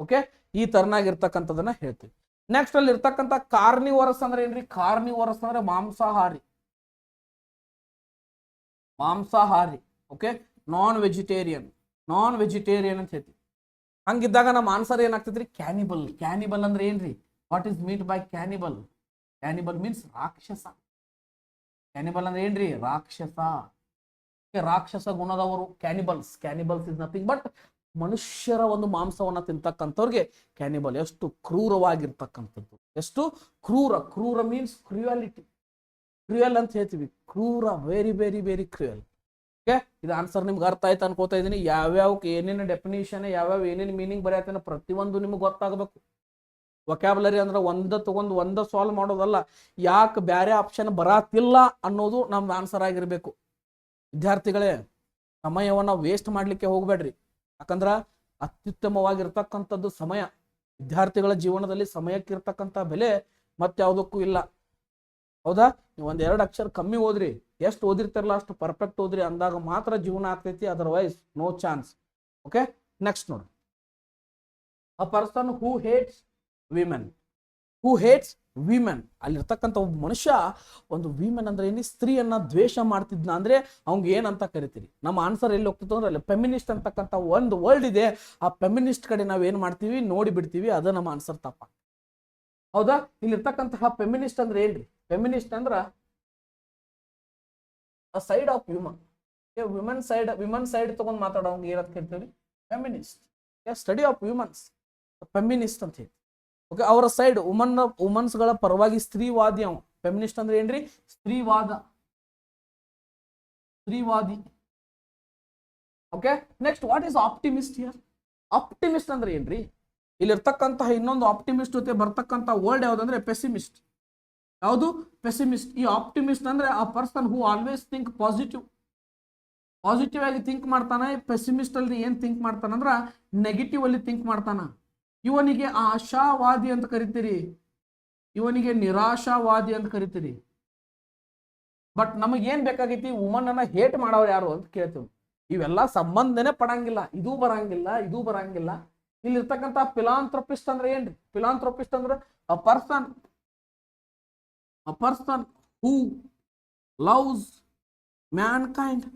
Okay, ಈ ತರನಾಗಿರ್ತಕ್ಕಂಥದನ್ನ ಹೇಳ್ತೀವಿ. ನೆಕ್ಸ್ಟ್ ಅಲ್ಲಿ ಇರ್ತಕ್ಕಂಥ ಕಾರ್ನಿವರಸ್ ಅಂದ್ರೆ ಏನ್ರಿ? ಕಾರ್ನಿವರಸ್ ಅಂದ್ರೆ ಮಾಂಸಾಹಾರಿ. ಓಕೆ, ನಾನ್ ವೆಜಿಟೇರಿಯನ್ ಅಂತ ಹೇಳ್ತೀವಿ. ಹಂಗಿದ್ದಾಗ ನಮ್ಮ ಆನ್ಸರ್ ಏನಾಗ್ತೈತ್ರಿ? ಕ್ಯಾನಿಬಲ್. ಕ್ಯಾನಿಬಲ್ ಅಂದ್ರೆ ಏನ್ರಿ? What is meant by cannibal? Cannibal means ರಾಕ್ಷಸ. ಕ್ಯಾನಿಬಲ್ ಅಂದ್ರೆ ಏನ್ರಿ? ರಾಕ್ಷಸ. ರಾಕ್ಷಸ ಗುಣದವರು cannibals. Cannibals is nothing but ಮನುಷ್ಯರ ಒಂದು ಮಾಂಸವನ್ನ ತಿಂತಕ್ಕಂಥವ್ರಿಗೆ ಕ್ಯಾನಿಬಲ್. ಎಷ್ಟು ಕ್ರೂರವಾಗಿರ್ತಕ್ಕಂಥದ್ದು, ಎಷ್ಟು ಕ್ರೂರ ಮೀನ್ಸ್ ಕ್ರೂಯಾಲಿಟಿ. ಕ್ರೂಯಲ್ ಅಂತ ಹೇಳ್ತೀವಿ. ಕ್ರೂರ, very very very cruel. Okay, ಇದು ಆನ್ಸರ್ ನಿಮ್ಗೆ ಅರ್ಥ ಆಯ್ತು ಅನ್ಕೋತಾ ಇದೀನಿ. ಯಾವ್ಯಾವ ಏನೇನು ಡೆಫಿನೇಷನ್, ಯಾವ್ಯಾವ ಏನೇನು ಮೀನಿಂಗ್ ಬರೆಯತ್ತೇನೋ ಪ್ರತಿಯೊಂದು ನಿಮ್ಗೆ ಗೊತ್ತಾಗಬೇಕು. ವೊಕ್ಯಾಬುಲರಿ ಅಂದ್ರೆ ಒಂದ ತಗೊಂಡು ಒಂದ ಸಾಲ್ವ್ ಮಾಡೋದಲ್ಲ. ಯಾಕೆ ಬೇರೆ ಆಪ್ಷನ್ ಬರಾತಿಲ್ಲ ಅನ್ನೋದು ನಮ್ದು ಆನ್ಸರ್ ಆಗಿರ್ಬೇಕು. ವಿದ್ಯಾರ್ಥಿಗಳೇ, ಸಮಯವನ್ನ ವೇಸ್ಟ್ ಮಾಡ್ಲಿಕ್ಕೆ ಹೋಗ್ಬೇಡ್ರಿ. ಯಾಕಂದ್ರ ಅತ್ಯುತ್ತಮವಾಗಿರ್ತಕ್ಕಂಥದ್ದು ಸಮಯ. ವಿದ್ಯಾರ್ಥಿಗಳ ಜೀವನದಲ್ಲಿ ಸಮಯಕ್ಕಿರ್ತಕ್ಕಂಥ ಬೆಲೆ ಮತ್ಯಾವುದಕ್ಕೂ ಇಲ್ಲ. ಹೌದಾ? ನೀವು ಒಂದೆರಡು ಅಕ್ಷರ ಕಮ್ಮಿ ಓದ್ರಿ, ಎಷ್ಟು ಓದಿರ್ತಾರಲ್ಲ ಅಷ್ಟು ಪರ್ಫೆಕ್ಟ್ ಓದ್ರಿ, ಅಂದಾಗ ಮಾತ್ರ ಜೀವನ ಆಗ್ತೈತಿ. Otherwise no chance. Okay, next ನೋಡಿ. A person who hates women. ಅಲ್ಲಿರ್ತಕ್ಕಂಥ ಒಬ್ಬ ಮನುಷ್ಯ ಒಂದು ವಿಮೆನ್ ಅಂದ್ರೆ ಏನಿ? ಸ್ತ್ರೀಯನ್ನ ದ್ವೇಷ ಮಾಡ್ತಿದ್ನ ಅಂದ್ರೆ ಅವ್ಗೆ ಏನಂತ ಕರಿತೀರಿ? ನಮ್ಮ ಆನ್ಸರ್ ಎಲ್ಲಿ ಹೋಗ್ತಿತ್ತು ಅಂದ್ರೆ ಅಲ್ಲಿ ಫೆಮಿನಿಸ್ಟ್ ಅಂತಕ್ಕಂಥ ಒಂದು ವರ್ಡ್ ಇದೆ. ಆ ಫೆಮಿನಿಸ್ಟ್ ಕಡೆ ನಾವ್ ಏನ್ ಮಾಡ್ತೀವಿ? ನೋಡಿ ಬಿಡ್ತೀವಿ. ಅದು ನಮ್ಮ ಆನ್ಸರ್ ತಪ್ಪ. ಹೌದಾ? ಇಲ್ಲಿರ್ತಕ್ಕಂತಹ ಫೆಮಿನಿಸ್ಟ್ ಅಂದ್ರೆ ಏನ್ರಿ? ಫೆಮಿನಿಸ್ಟ್ ಅಂದ್ರ a side of human. Women side ತಗೊಂಡ್ ಮಾತಾಡೋಂಗ ಏನಂತ ಕರಿತೀವಿ? Feminist. Study of humans, feminist ಅಂತ ಹೇಳಿ. ಓಕೆ, ಅವರ ಸೈಡ್ ವುಮನ್ಸ್ ಗಳ ಪರವಾಗಿ ಸ್ತ್ರೀವಾದಿ ಅವ. ಫೆಮಿನಿಸ್ಟ್ ಅಂದ್ರೆ ಏನ್ರಿ? ಸ್ತ್ರೀವಾದಿ. Okay, next what is optimist here? Optimist ಅಂದ್ರೆ ಏನ್ರಿ? ಇಲ್ಲಿರ್ತಕ್ಕಂತಹ ಇನ್ನೊಂದು ಆಪ್ಟಿಮಿಸ್ಟ್ ಜೊತೆ ಬರ್ತಕ್ಕಂಥ ವರ್ಡ್ ಯಾವ್ದಂದ್ರೆ ಪೆಸಿಮಿಸ್ಟ್. ಯಾವುದು? ಪೆಸಿಮಿಸ್ಟ್. ಈ ಆಪ್ಟಿಮಿಸ್ಟ್ ಅಂದ್ರೆ ಆ person who always think positive ಆಗಿ ಥಿಂಕ್ ಮಾಡ್ತಾನೆ. ಪೆಸಿಮಿಸ್ಟ್ ಅಲ್ಲಿ ಏನ್ ಥಿಂಕ್ ಮಾಡ್ತಾನಂದ್ರ ನೆಗೆಟಿವ್ ಅಲ್ಲಿ ಥಿಂಕ್ ಮಾಡ್ತಾನ. ಇವನಿಗೆ ಆಶಾವಾದಿ ಅಂತ ಕರಿತೀರಿ, ಇವನಿಗೆ ನಿರಾಶಾವಾದಿ ಅಂತ ಕರಿತೀರಿ. ಬಟ್ ನಮಗೇನ್ ಬೇಕಾಗೈತಿ? ವುಮನ್ ಅನ್ನ ಹೇಟ್ ಮಾಡೋರು ಯಾರು ಅಂತ ಕೇಳ್ತೀವಿ. ಇವೆಲ್ಲ ಸಂಬಂಧನೇ ಪಡಂಗಿಲ್ಲ. ಇದೂ ಬರಂಗಿಲ್ಲ. ಇಲ್ಲಿರ್ತಕ್ಕಂಥ ಫಿಲಾಂಥ್ರೋಪಿಸ್ಟ್ ಅಂದ್ರೆ ಏನ್ರಿ? ಫಿಲಾಂಥ್ರೋಪಿಸ್ಟ್ ಅಂದ್ರೆ ಅ ಪರ್ಸನ್ ಹೂ ಲವ್ಸ್ ಮ್ಯಾನ್ಕೈಂಡ್.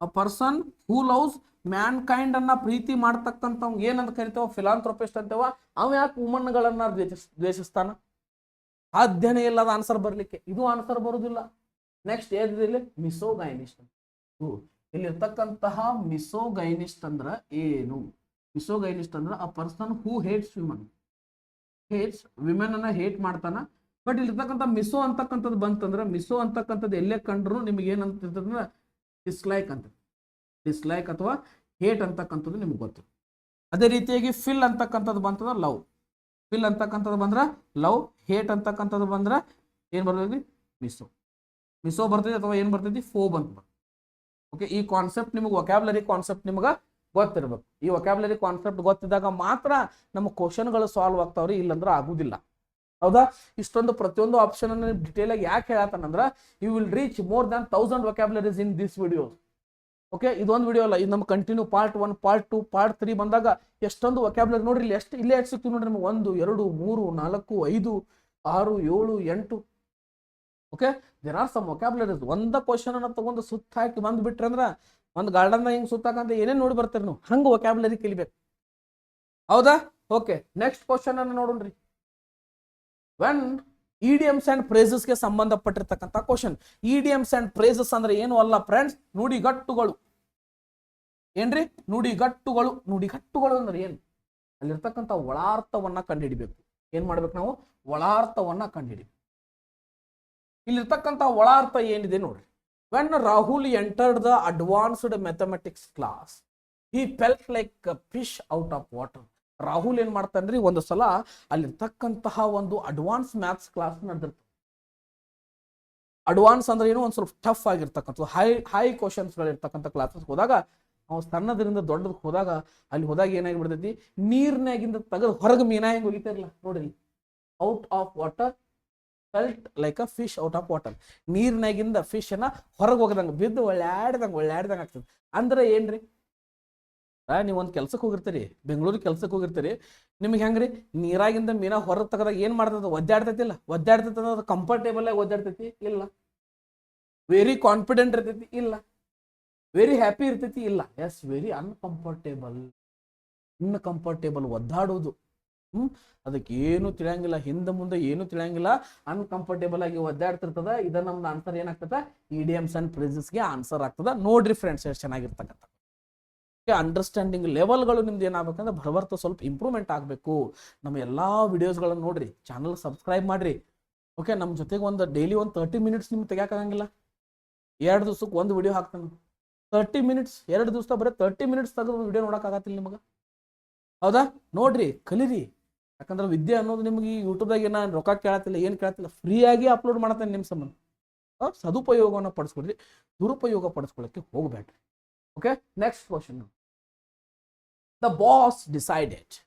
ಅ ಪರ್ಸನ್ ಹೂ ಲವ್ಸ್ ಮ್ಯಾನ್ಕೈಂಡ್ ಅನ್ನ ಪ್ರೀತಿ ಮಾಡ್ತಕ್ಕಂಥವ್ ಏನಂತ ಕರಿತೇವ? ಫಿಲಾಂಥ್ರೋಪಿಸ್ಟ್ ಅಂತೇವ. ಅವ ಯಾಕೆ ವುಮನ್ಗಳನ್ನ ದ್ವೇಷಿಸ್ತಾನ? ಸಾಧ್ಯನೇ ಇಲ್ಲದ ಆನ್ಸರ್ ಬರ್ಲಿಕ್ಕೆ. ಇದು ಆನ್ಸರ್ ಬರುದಿಲ್ಲ. ನೆಕ್ಸ್ಟ್ ಏನಿದೆ? ಮಿಸೋಗೈನಿಸ್ಟ್. ಇಲ್ಲಿರ್ತಕ್ಕಂತಹ ಮಿಸೋಗೈನಿಸ್ಟ್ ಅಂದ್ರ ಏನು? ಮಿಸೋಗೈನಿಸ್ಟ್ ಅಂದ್ರ ಅ ಪರ್ಸನ್ ಹೂ ಹೇಟ್ಸ್ ವಿಮೆನ್ ಅನ್ನ ಹೇಟ್ ಮಾಡ್ತಾನ. ಬಟ್ ಇಲ್ಲಿರ್ತಕ್ಕಂಥ ಮಿಸೋ ಅಂತಕ್ಕಂಥದ್ದು ಬಂತಂದ್ರ, ಮಿಸೋ ಅಂತಕ್ಕಂಥದ್ದು ಎಲ್ಲೇ ಕಂಡ್ರು ನಿಮ್ಗೆ ಏನಂತಂದ್ರ ಡಿಸ್ಲೈಕ್ ಅಥವಾ ಹೇಟ್ ಅಂತಕ್ಕಂಥದ್ದು ನಿಮ್ಗೆ ಗೊತ್ತು. ಅದೇ ರೀತಿಯಾಗಿ ಫಿಲ್ ಅಂತಕ್ಕಂಥದ್ದು ಬಂತಂದ್ರ ಲವ್. ಫಿಲ್ ಅಂತಕ್ಕಂಥದ್ದು ಬಂದ್ರ ಲವ್. ಹೇಟ್ ಅಂತಕ್ಕಂಥದ್ದು ಬಂದ್ರ ಏನ್ ಬರ್ತೈತಿ? ಮಿಸೋ ಬರ್ತೈತಿ ಅಥವಾ ಏನ್ ಬರ್ತೈತಿ? ಫೋಬ್ ಅಂತ. ಓಕೆ, ಈ ಕಾನ್ಸೆಪ್ಟ್ ನಿಮಗೆ ವೊಕ್ಯಾಬುಲರಿ ಕಾನ್ಸೆಪ್ಟ್ ನಿಮ್ಗೆ ಗೊತ್ತಿರ್ಬೇಕು. ಈ ವೊಕ್ಯಾಬುಲರಿ ಕಾನ್ಸೆಪ್ಟ್ ಗೊತ್ತಿದ್ದಾಗ ಮಾತ್ರ ನಮ್ಮ ಕ್ವಶನ್ಗಳು ಸಾಲ್ವ್ ಆಗ್ತಾವ್ರಿ, ಇಲ್ಲಂದ್ರೆ ಆಗುದಿಲ್ಲ. ಹೌದಾ? ಇಷ್ಟೊಂದು ಪ್ರತಿಯೊಂದು ಆಪ್ಷನ್ ಅನ್ನು ಡಿಟೇಲ್ ಆಗಿ ಯಾಕೆ ಹೇಳತ್ತಾನಂದ್ರ you will reach more than 1000 vocabularies in this video. Okay, ಇದೊಂದು ವಿಡಿಯೋ ಅಲ್ಲ, ಇದು ನಮ್ಮ ಕಂಟಿನ್ಯೂ ಪಾರ್ಟ್ 1, ಪಾರ್ಟ್ 2, ಪಾರ್ಟ್ 3 ಬಂದಾಗ ಎಷ್ಟೊಂದು ವೊಕ್ಯಾಬುಲರಿ ನೋಡ್ರಿ. ಇಲ್ಲೇ ಎಷ್ಟು ಸಿಗ್ತೀವಿ ನೋಡ್ರಿ ನಿಮ್ಗೆ? 1, 2, 3, 4, 5, 6, 7, 8. Okay, there are some vocabularies. ಒಂದ ಕ್ವಶನ್ ಅನ್ನ ತಗೊಂಡು ಸುತ್ತ ಹಾಕಿ ಬಂದ್ಬಿಟ್ರೆ ಅಂದ್ರ ಒಂದು ಗಾರ್ಡನ್ ಹಿಂಗ್ ಸುತ್ತಾಕಂತ ಏನೇನ್ ನೋಡಿ ಬರ್ತೀರಿ ನೀವು, ಹಂಗ ವೊಕ್ಯಾಬುಲರಿ ಕಲಿಬೇಕು. ಹೌದಾ? ಓಕೆ, ನೆಕ್ಸ್ಟ್ ಕ್ವಶನ್ ಅನ್ನ ನೋಡ್ರಿ. ವೆನ್ ಇಡಿಯಮ್ಸ್ ಅಂಡ್ ಫ್ರೇಸಸ್ ಗೆ ಸಂಬಂಧಪಟ್ಟಿರ್ತಕ್ಕಂಥ ಕ್ವಶನ್. ಇಡಿಯಮ್ಸ್ ಅಂಡ್ ಫ್ರೇಸಸ್ ಅಂದ್ರೆ ಏನು ಅಲ್ಲ ಫ್ರೆಂಡ್ಸ್, ನುಡಿಗಟ್ಟುಗಳು. ಏನ್ರಿ? ನುಡಿಗಟ್ಟುಗಳು ಅಂದ್ರೆ ಏನು? ಅಲ್ಲಿರ್ತಕ್ಕಂಥ ಒಳಾರ್ಥವನ್ನ ಕಂಡುಹಿಡಿಬೇಕು. ಏನ್ ಮಾಡ್ಬೇಕು ನಾವು? ಒಳಾರ್ಥವನ್ನ ಕಂಡುಹಿಡಿಬೇಕು. ಇಲ್ಲಿರ್ತಕ್ಕಂಥ ಒಳಾರ್ಥ ಏನಿದೆ ನೋಡ್ರಿ. When Rahul entered the advanced mathematics class, he felt like a fish out of water. Rahul ಏನ್ ಮಾಡ್ತಾನ್ರಿ, ಒಂದು ಸಲ ಅಲ್ಲಿರ್ತಕ್ಕಂತಹ ಒಂದು ಅಡ್ವಾನ್ಸ್ ಮ್ಯಾಥ್ಸ್ ಕ್ಲಾಸ್ ನಡೆದಿರ್ತದೆ. ಅಡ್ವಾನ್ಸ್ ಅಂದ್ರೆ ಏನು, ಒಂದು ಸ್ವಲ್ಪ ಟಫ್ ಆಗಿರ್ತಕ್ಕಂಥ ಹೈ ಕ್ವಶನ್ಸ್ಗಳು ಇರ್ತಕ್ಕಂಥ ಕ್ಲಾಸಸ್ ಹೋದಾಗ, ನಾವು ಸಣ್ಣದರಿಂದ ದೊಡ್ಡದಕ್ಕೆ ಹೋದಾಗ, ಅಲ್ಲಿ ಹೋದಾಗ ಏನಾಗಿಬಿಡ್ತೈತಿ, ನೀರ್ನಾಗಿಂದ ತೆಗೆದು ಹೊರಗೆ ಮೀನಾ ಹೆಂಗೆ ಹೋಗಿತಾರಲ್ಲ ನೋಡ್ರಿ, out of water felt like a fish out of water. ನೀರ್ನಾಗಿಂದ ಫಿಶ್ ಅನ್ನ ಹೊರಗೆ ಹೋಗದಂಗೆ ಬಿದ್ದು ಒಳ್ಳೆಡ್ದಂಗೆ ಆಗ್ತದೆ. ಅಂದ್ರೆ ಏನ್ರಿ, ನೀವು ಒಂದು ಕೆಲ್ಸಕ್ಕೆ ಹೋಗಿರ್ತೀರಿ, ಬೆಂಗಳೂರಿಗೆ ಕೆಲ್ಸಕ್ಕೆ ಹೋಗಿರ್ತೀರಿ, ನಿಮ್ಗೆ ಹೆಂಗ್ರಿ ನೀರಾಗಿಂದ ಮೀನಾ ಹೊರಗೆ ತೆಗೆದಾಗ ಏನ್ ಮಾಡ್ತದ, ಒದ್ದಾಡ್ತೈತಿಲ್ಲ, ಒದ್ದಾಡ್ತೈತಿ ಅನ್ನೋದು ಕಂಫರ್ಟೇಬಲ್ ಆಗಿ ಒದ್ದಾಡ್ತೈತಿ ಇಲ್ಲ, ವೆರಿ ಕಾನ್ಫಿಡೆಂಟ್ ಇರ್ತೈತಿ ಇಲ್ಲ, ವೆರಿ ಹ್ಯಾಪಿ ಇರ್ತೈತಿ ಇಲ್ಲ, ಎಸ್ ವೆರಿ ಅನ್ಕಂಫರ್ಟೇಬಲ್ ಒದ್ದಾಡೋದು. ಅದಕ್ಕೆ ಏನು ತಿಳಿಯಂಗಿಲ್ಲ, ಹಿಂದೆ ಮುಂದೆ ಏನು ತಿಳಿಯಂಗಿಲ್ಲ, ಅನ್ಕಂಫರ್ಟೇಬಲ್ ಆಗಿ ಒದ್ದಾಡ್ತಿರ್ತದ. ಇದ ನಮ್ದು ಆನ್ಸರ್ ಏನಾಗ್ತದ, ಇಡಿಯಮ್ಸ್ ಅಂಡ್ ಫ್ರೇಸಸ್ಗೆ ಆನ್ಸರ್ ಆಗ್ತದ. ನೋಡ್ರಿ ಫ್ರೆಂಡ್ಸ್, ಎಷ್ಟು ಚೆನ್ನಾಗಿರ್ತಕ್ಕಂಥ ಅಂಡರ್ಸ್ಟ್ಯಾಂಡಿಂಗ್ ಲೆವೆಲ್ಗಳು ನಿಮ್ದು ಏನಾಗಬೇಕಂದ್ರೆ ಭರವರ್ತ ಸ್ವಲ್ಪ ಇಂಪ್ರೂವ್ಮೆಂಟ್ ಆಗಬೇಕು. ನಮ್ಮ ಎಲ್ಲಾ ವಿಡಿಯೋಸ್ಗಳನ್ನು ನೋಡ್ರಿ, ಚಾನಲ್ ಸಬ್ಸ್ಕ್ರೈಬ್ ಮಾಡ್ರಿ. ಓಕೆ, ನಮ್ಮ ಜೊತೆಗೆ ಒಂದು ಡೈಲಿ ಒಂದು 30 ಮಿನಿಟ್ಸ್ ನಿಮ್ಗೆ ತೆಗಿಯೋಕ್ಕಾಗಂಗಿಲ್ಲ, 2 ದಿವಸಕ್ಕೆ ಒಂದು ವಿಡಿಯೋ ಹಾಕ್ತಾನೆ. 30 ಮಿನಿಟ್ಸ್ 2 ದಿವಸ ಬರೀ 30 ಮಿನಿಟ್ಸ್ ತೆಗೆದು ವಿಡಿಯೋ ನೋಡೋಕ್ಕಾಗತ್ತಿಲ್ಲ ನಿಮಗೆ, ಹೌದಾ? ನೋಡ್ರಿ, ಕಲೀರಿ. ಯಾಕಂದ್ರೆ ವಿದ್ಯೆ ಅನ್ನೋದು ನಿಮ್ಗೆ ಈ ಯೂಟ್ಯೂಬ್ದಾಗ ಏನೋ ರೊಕ್ಕ ಕೇಳತ್ತಿಲ್ಲ, ಏನು ಕೇಳತ್ತಿಲ್ಲ, ಫ್ರೀಯಾಗಿ ಅಪ್ಲೋಡ್ ಮಾಡ್ತಾನೆ ನಿಮ್ಮ ಸಂಬಂಧ. ಸದುಪಯೋಗವನ್ನು ಪಡಿಸ್ಕೊಡ್ರಿ, ದುರುಪಯೋಗ ಪಡಿಸ್ಕೊಳ್ಳೋಕ್ಕೆ ಹೋಗಬೇಡ್ರಿ. Okay, next question. The boss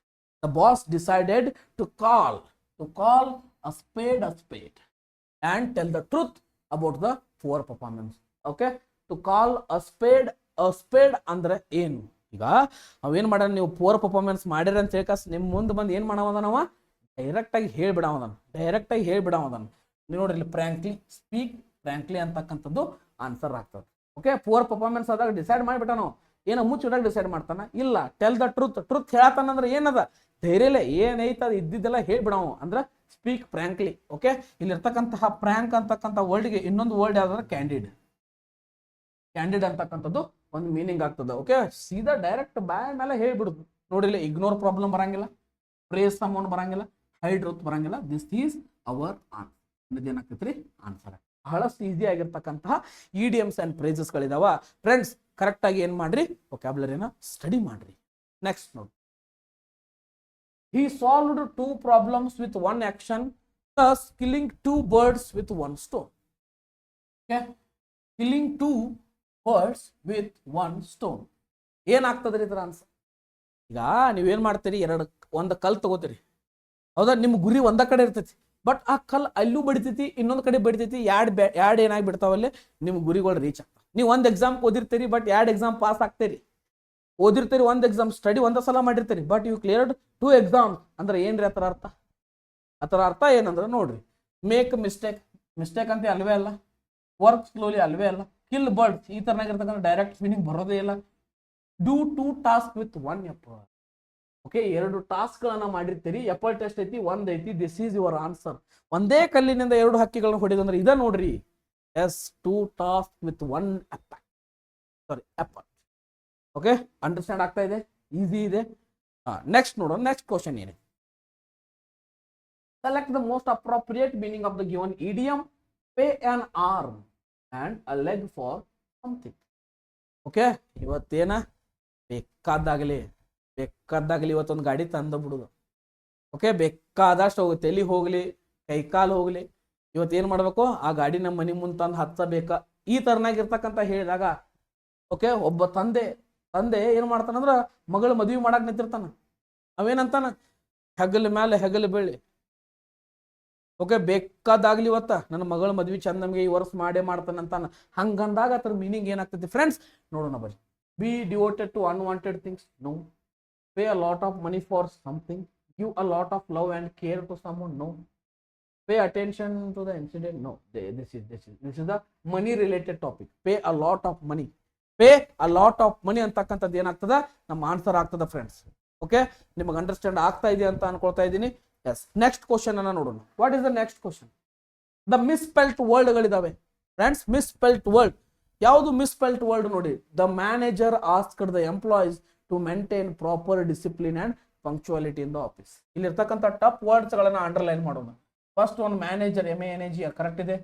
decided to call a spade and tell the truth about the poor performance. Okay, to call a spade ಅಂದ್ರೆ ಏನು? ಈಗ ಅವೇನ್ ಮಾಡೋಣ, ನೀವು ಪೂರ್ ಪರ್ಫಾರ್ಮೆನ್ಸ್ ಮಾಡಿರಿ ಅಂತ ಹೇಳ್ಕಾಸ್ ನಿಮ್ ಮುಂದೆ ಬಂದು ಏನ್ ಮಾಡವದ, ನಾವು ಡೈರೆಕ್ಟ್ ಆಗಿ ಹೇಳ್ಬಿಡವದನ್. ನೀವು ನೋಡ್ರಿ, ಸ್ಪೀಕ್ ಫ್ರಾಂಕ್ಲಿ ಅಂತಕ್ಕಂಥದ್ದು ಆನ್ಸರ್ ಆಗ್ತದೆ. ಓಕೆ, ಪೂರ್ ಪರ್ಫಾರ್ಮೆನ್ಸ್ ಆದಾಗ ಡಿಸೈಡ್ ಮಾಡಿಬಿಟ್ಟ, ನಾವು ಏನೋ ಮುಚ್ಚಿಡಾಗ ಡಿಸೈಡ್ ಮಾಡ್ತಾನ ಇಲ್ಲ, ಟೆಲ್ ದ ಟ್ರೂತ್ ಹೇಳತ್ತಾನಂದ್ರೆ ಏನದ, ಧೈರ್ಯಲೆ ಏನೈತ ಅದು ಇದ್ದಿದ್ದೆಲ್ಲ ಹೇಳ್ಬಿಡವ ಅಂದ್ರೆ ಸ್ಪೀಕ್ ಫ್ರಾಂಕ್ಲಿ. ಓಕೆ, ಇಲ್ಲಿರ್ತಕ್ಕಂತಹ ಫ್ರಾಂಕ್ ಅಂತಕ್ಕಂಥ ವರ್ಡ್ಗೆ ಇನ್ನೊಂದು ವರ್ಡ್ ಯಾವ್ದಾದ್ರೆ ಕ್ಯಾಂಡಿಡ್ ಅಂತಕ್ಕಂಥದ್ದು ಒಂದು ಮೀನಿಂಗ್ ಆಗ್ತದೆ. ಓಕೆ, ಸೀದಾ ಡೈರೆಕ್ಟ್ ಬಾಯ್ ಮೇಲೆ ಹೇಳ್ಬಿಡುದು. ನೋಡಿಲ್ಲ, ಇಗ್ನೋರ್ ಪ್ರಾಬ್ಲಮ್ ಬರಂಗಿಲ್ಲ, ಪ್ರೇಸ್ ಸಮೌಂಡ್ ಬರಂಗಿಲ್ಲ, ಹೈ ಟ್ರೂತ್ ಬರಂಗಿಲ್ಲ. This is our answer. ಇದೇನಾಗ್ತೈತ್ರಿ ಆನ್ಸರ್. ಬಹಳಷ್ಟು ಈಸಿ ಆಗಿರ್ತಕ್ಕಂತಹ ಇಡಿಯಮ್ಸ್ ಅಂಡ್ ಫ್ರೇಸಸ್ಗಳಿದಾವ ಫ್ರೆಂಡ್ಸ್. ಕರೆಕ್ಟ್ ಆಗಿ ಏನ್ ಮಾಡ್ರಿ, ವೊಕ್ಯಾಬ್ಯುಲರಿನ ಸ್ಟಡಿ ಮಾಡ್ರಿ. ನೆಕ್ಸ್ಟ್ ನೋಡಿ, he solved 2 problems with 1 action, thus killing 2 birds with 1 stone. Okay, killing 2 birds with 1 stone. ಏನಾಗ್ತದ್ರಿ ಇದರ ಆನ್ಸರ್? ಈಗ ನೀವೇನ್ ಮಾಡ್ತೀರಿ, ಒಂದು ಕಲ್ ತಗೋತೀರಿ, ಹೌದಾ? ನಿಮ್ಮ ಗುರಿ ಒಂದ ಕಡೆ ಇರ್ತೈತಿ, ಬಟ್ ಆ ಕಲ್ ಅಲ್ಲೂ ಬಡಿತೈತಿ, ಇನ್ನೊಂದು ಕಡೆ ಬಡಿತೈತಿ, ಎರಡು ಏನಾಗಿ ಬಿಡ್ತಾವಲ್ಲಿ ನಿಮ್ಮ ಗುರಿಗಳು ರೀಚ್ ಆಗ್ತಾವ. ನೀವು ಒಂದು ಎಕ್ಸಾಮ್ ಓದಿರ್ತೀರಿ, ಬಟ್ 2 ಎಕ್ಸಾಮ್ ಪಾಸ್ ಆಗ್ತೀರಿ. ಓದಿರ್ತೀರಿ, ಒಂದು ಎಕ್ಸಾಮ್ ಸ್ಟಡಿ ಒಂದ ಸಲ ಮಾಡಿರ್ತೀರಿ, ಬಟ್ ಯು ಕ್ಲಿಯರ್ಡ್ 2 ಎಕ್ಸಾಮ್ಸ್. ಅಂದ್ರೆ ಏನ್ರಿ ಅದರ ಅರ್ಥ? ಅದರ ಅರ್ಥ ಏನಂದ್ರೆ ನೋಡ್ರಿ, ಮೇಕ್ ಮಿಸ್ಟೇಕ್ ಅಂತ ಅಲ್ವೇ ಅಲ್ಲ, ವರ್ಕ್ ಸ್ಲೋಲಿ ಅಲ್ವೇ ಅಲ್ಲ, ಕಿಲ್ ಬರ್ಡ್ಸ್ ಈ ತರನಾಗಿರ್ತಕ್ಕಂಥ ಡೈರೆಕ್ಟ್ ಮೀನಿಂಗ್ ಬರೋದೇ ಇಲ್ಲ. Do 2 task with 1 effort. Okay, 2 task ಗಳನ್ನ ಮಾಡಿರ್ತೀರಿ, ಎಫರ್ಟ್ ಎಷ್ಟು ಐತಿ? 1 ಐತಿ. This is your answer. ಒಂದೇ ಕಲ್ಲಿನಿಂದ 2 ಹಕ್ಕಿಗಳನ್ನ ಹೊಡಿದಂದ್ರೆ ಇದ ನೋಡ್ರಿ, yes 2 task with 1 effort. Okay, understand ಆಗ್ತಾ ಇದೆ? ಈಸಿ ಇದೆ. ನೆಕ್ಸ್ಟ್ ನೋಡೋಣ, ನೆಕ್ಸ್ಟ್ ಕ್ವಶನ್ ಏನಿದೆ, select the most appropriate meaning of the given idiom, pay an arm and a leg for something. Okay, ಇವತ್ತೇನ ಬೇಕಾದಾಗಲಿ ಇವತ್ತೊಂದು ಗಾಡಿ ತಂದ ಬಿಡುದು. ಓಕೆ, ಬೇಕಾದಷ್ಟು ಹೋಗುತ್ತೆ, ಎಲ್ಲಿ ಹೋಗ್ಲಿ, ಕೈಕಾಲು ಹೋಗ್ಲಿ, ಇವತ್ತೇನ್ ಮಾಡ್ಬೇಕು, ಆ ಗಾಡಿ ನಮ್ಮ ಮನೆ ಮುಂದೆ ತಂದು ಹಚ್ಚಬೇಕಾ, ಈ ತರನಾಗಿರ್ತಕ್ಕಂಥ ಹೇಳಿದಾಗ, ಓಕೆ, ಒಬ್ಬ ತಂದೆ ಏನ್ ಮಾಡ್ತಾನಂದ್ರ ಮಗಳ ಮದುವೆ ಮಾಡಕ್ ನಿಂತಿರ್ತಾನ. ಅವೇನಂತಾನ, ಹೆಗಲ ಮೇಲೆ ಹೆಗಲು ಬೀಳಿ, ಓಕೆ, ಬೇಕಾದಾಗ್ಲಿ ಇವತ್ತ ನನ್ನ ಮಗಳ ಮದ್ವಿ ಚಂದ ನಮಗೆ ಈ ವರ್ಷ ಮಾಡೇ ಮಾಡ್ತಾನಂತಾನ. ಹಂಗಂದಾಗ ಅದ್ರ ಮೀನಿಂಗ್ ಏನಾಗ್ತೈತಿ ಫ್ರೆಂಡ್ಸ್ ನೋಡೋಣ ಬರ್ರಿ. Be devoted to unwanted things, no. Pay a lot of money for something, give a lot of love and care to someone, no. Pay attention to the incident, no. This is the money related topic. Pay a lot of money ಅಂತಕ್ಕಂಥದ್ದು ಏನಾಗ್ತದ, ನಮ್ಮ answer ಆಗ್ತದ friends. Okay, ನಿಮಗೆ understand ಆಗ್ತಾ ಇದೆ ಅಂತ ಅನ್ಕೊಳ್ತಾ ಇದ್ದೀನಿ. S, next question ಅನ್ನ ನೋಡೋಣ. What is the next question? The misspelt word ಗಳಿದಾವೆ ಫ್ರೆಂಡ್ಸ್. ಮಿಸ್ಪೆಲ್ಟ್ ವರ್ಡ್ ಯಾವುದು? ಮಿಸ್ಪೆಲ್ಟ್ ವರ್ಡ್ ನೋಡಿ, the manager asked the employees to maintain proper discipline and punctuality in the office. ಇಲ್ಲಿರ್ತಕ್ಕಂಥ ಟಫ್ ವರ್ಡ್ಸ್ ಗಳನ್ನ underline ಮಾಡೋಣ. First one manager, MANAG correct ಇದೆ,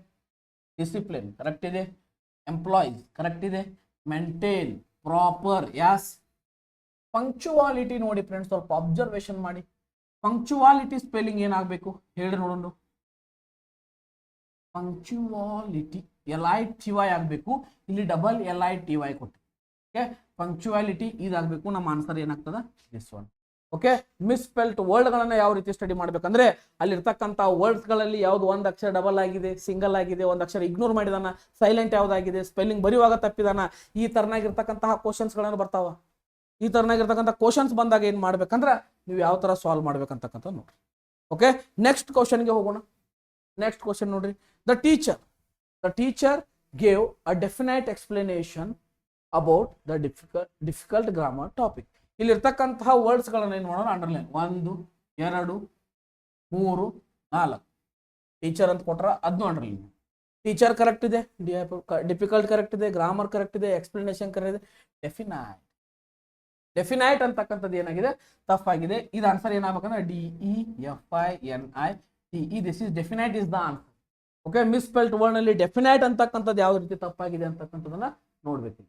discipline correct ಇದೆ, employees correct ಇದೆ, maintain proper, ಯಾಸ್ punctuality ನೋಡಿ friends, ಸ್ವಲ್ಪ ಅಬ್ಸರ್ವೇಷನ್ ಮಾಡಿ. ಪಂಕ್ಚುವಾಲಿಟಿ ಸ್ಪೆಲ್ಲಿಂಗ್ ಏನಾಗಬೇಕು ಹೇಳ್ರಿ ನೋಡೋಣ. ಪಂಕ್ಚುವಾಲಿಟಿ LITY ಆಗಬೇಕು. ಇಲ್ಲಿ ಡಬಲ್ LITY ಕೊಟ್ಟು. ಓಕೆ, ಪಂಕ್ಚುವಾಲಿಟಿ ಇದಾಗಬೇಕು. ನಮ್ಮ ಆನ್ಸರ್ ಏನಾಗ್ತದ ದಿಸ್ ಒನ್. ಓಕೆ, ಮಿಸ್ಪೆಲ್ಟ್ ವರ್ಡ್ಗಳನ್ನ ಯಾವ ರೀತಿ ಸ್ಟಡಿ ಮಾಡ್ಬೇಕಂದ್ರೆ ಅಲ್ಲಿರ್ತಕ್ಕಂಥ ವರ್ಡ್ಸ್ಗಳಲ್ಲಿ ಯಾವ್ದು ಒಂದು ಅಕ್ಷರ ಡಬಲ್ ಆಗಿದೆ, ಸಿಂಗಲ್ ಆಗಿದೆ, ಒಂದು ಅಕ್ಷರ ಇಗ್ನೋರ್ ಮಾಡಿದಾನ, ಸೈಲೆಂಟ್ ಯಾವ್ದಾಗಿದೆ, ಸ್ಪೆಲ್ಲಿಂಗ್ ಬರೆಯುವಾಗ ತಪ್ಪಿದಾನ, ಈ ತರನಾಗಿರ್ತಕ್ಕಂತಹ ಕ್ವಶನ್ಸ್ಗಳನ್ನು ಬರ್ತಾವ. ಈ ತರನಾಗಿರ್ತಕ್ಕಂಥ ಕ್ವಶನ್ಸ್ ಬಂದಾಗ ಏನ್ ಮಾಡ್ಬೇಕಂದ್ರೆ ನೀವು ಯಾವ ತರ ಸಾಲ್ವ್ ಮಾಡ್ಬೇಕಂತಕ್ಕಂಥ ನೋಡ್ರಿ. ಓಕೆ, ನೆಕ್ಸ್ಟ್ ಕ್ವಶನ್ಗೆ ಹೋಗೋಣ. ನೆಕ್ಸ್ಟ್ ಕ್ವಶನ್ ನೋಡ್ರಿ. The teacher gave a definite explanation about the difficult grammar topic. ಇಲ್ಲಿರ್ತಕ್ಕಂತಹ ವರ್ಡ್ಸ್ ಗಳನ್ನ ಏನ್ ಮಾಡೋಣ, ಅಂಡರ್ಲೈನ್. 1 2 3 4 ಟೀಚರ್ ಅಂತ ಕೊಟ್ರ ಅದನ್ನು ಅಂಡರ್ಲೈನ್. ಟೀಚರ್ ಕರೆಕ್ಟ್ ಇದೆ, ಡಿಫಿಕಲ್ಟ್ ಕರೆಕ್ಟ್ ಇದೆ, ಗ್ರಾಮರ್ ಕರೆಕ್ಟ್ ಇದೆ, ಎಕ್ಸ್ಪ್ಲನೇಷನ್ ಕರೆಕ್ಟ್ ಇದೆ. ಡೆಫಿನೈಟ್ ಅಂತಕ್ಕಂಥದ್ದು ಏನಾಗಿದೆ, ತಪ್ಪಾಗಿದೆ. ಇದು ಆನ್ಸರ್ ಏನಾಗಬೇಕಂದ್ರೆ DEFINITE. This is definite is the answer. Okay, misspelt word ನಲ್ಲಿ ಡೆಫಿನೈಟ್ ಅಂತಕ್ಕಂಥದ್ದು ಯಾವ ರೀತಿ ತಪ್ಪಾಗಿದೆ ಅಂತಕ್ಕಂಥದ್ದನ್ನ ನೋಡ್ಬೇಕು.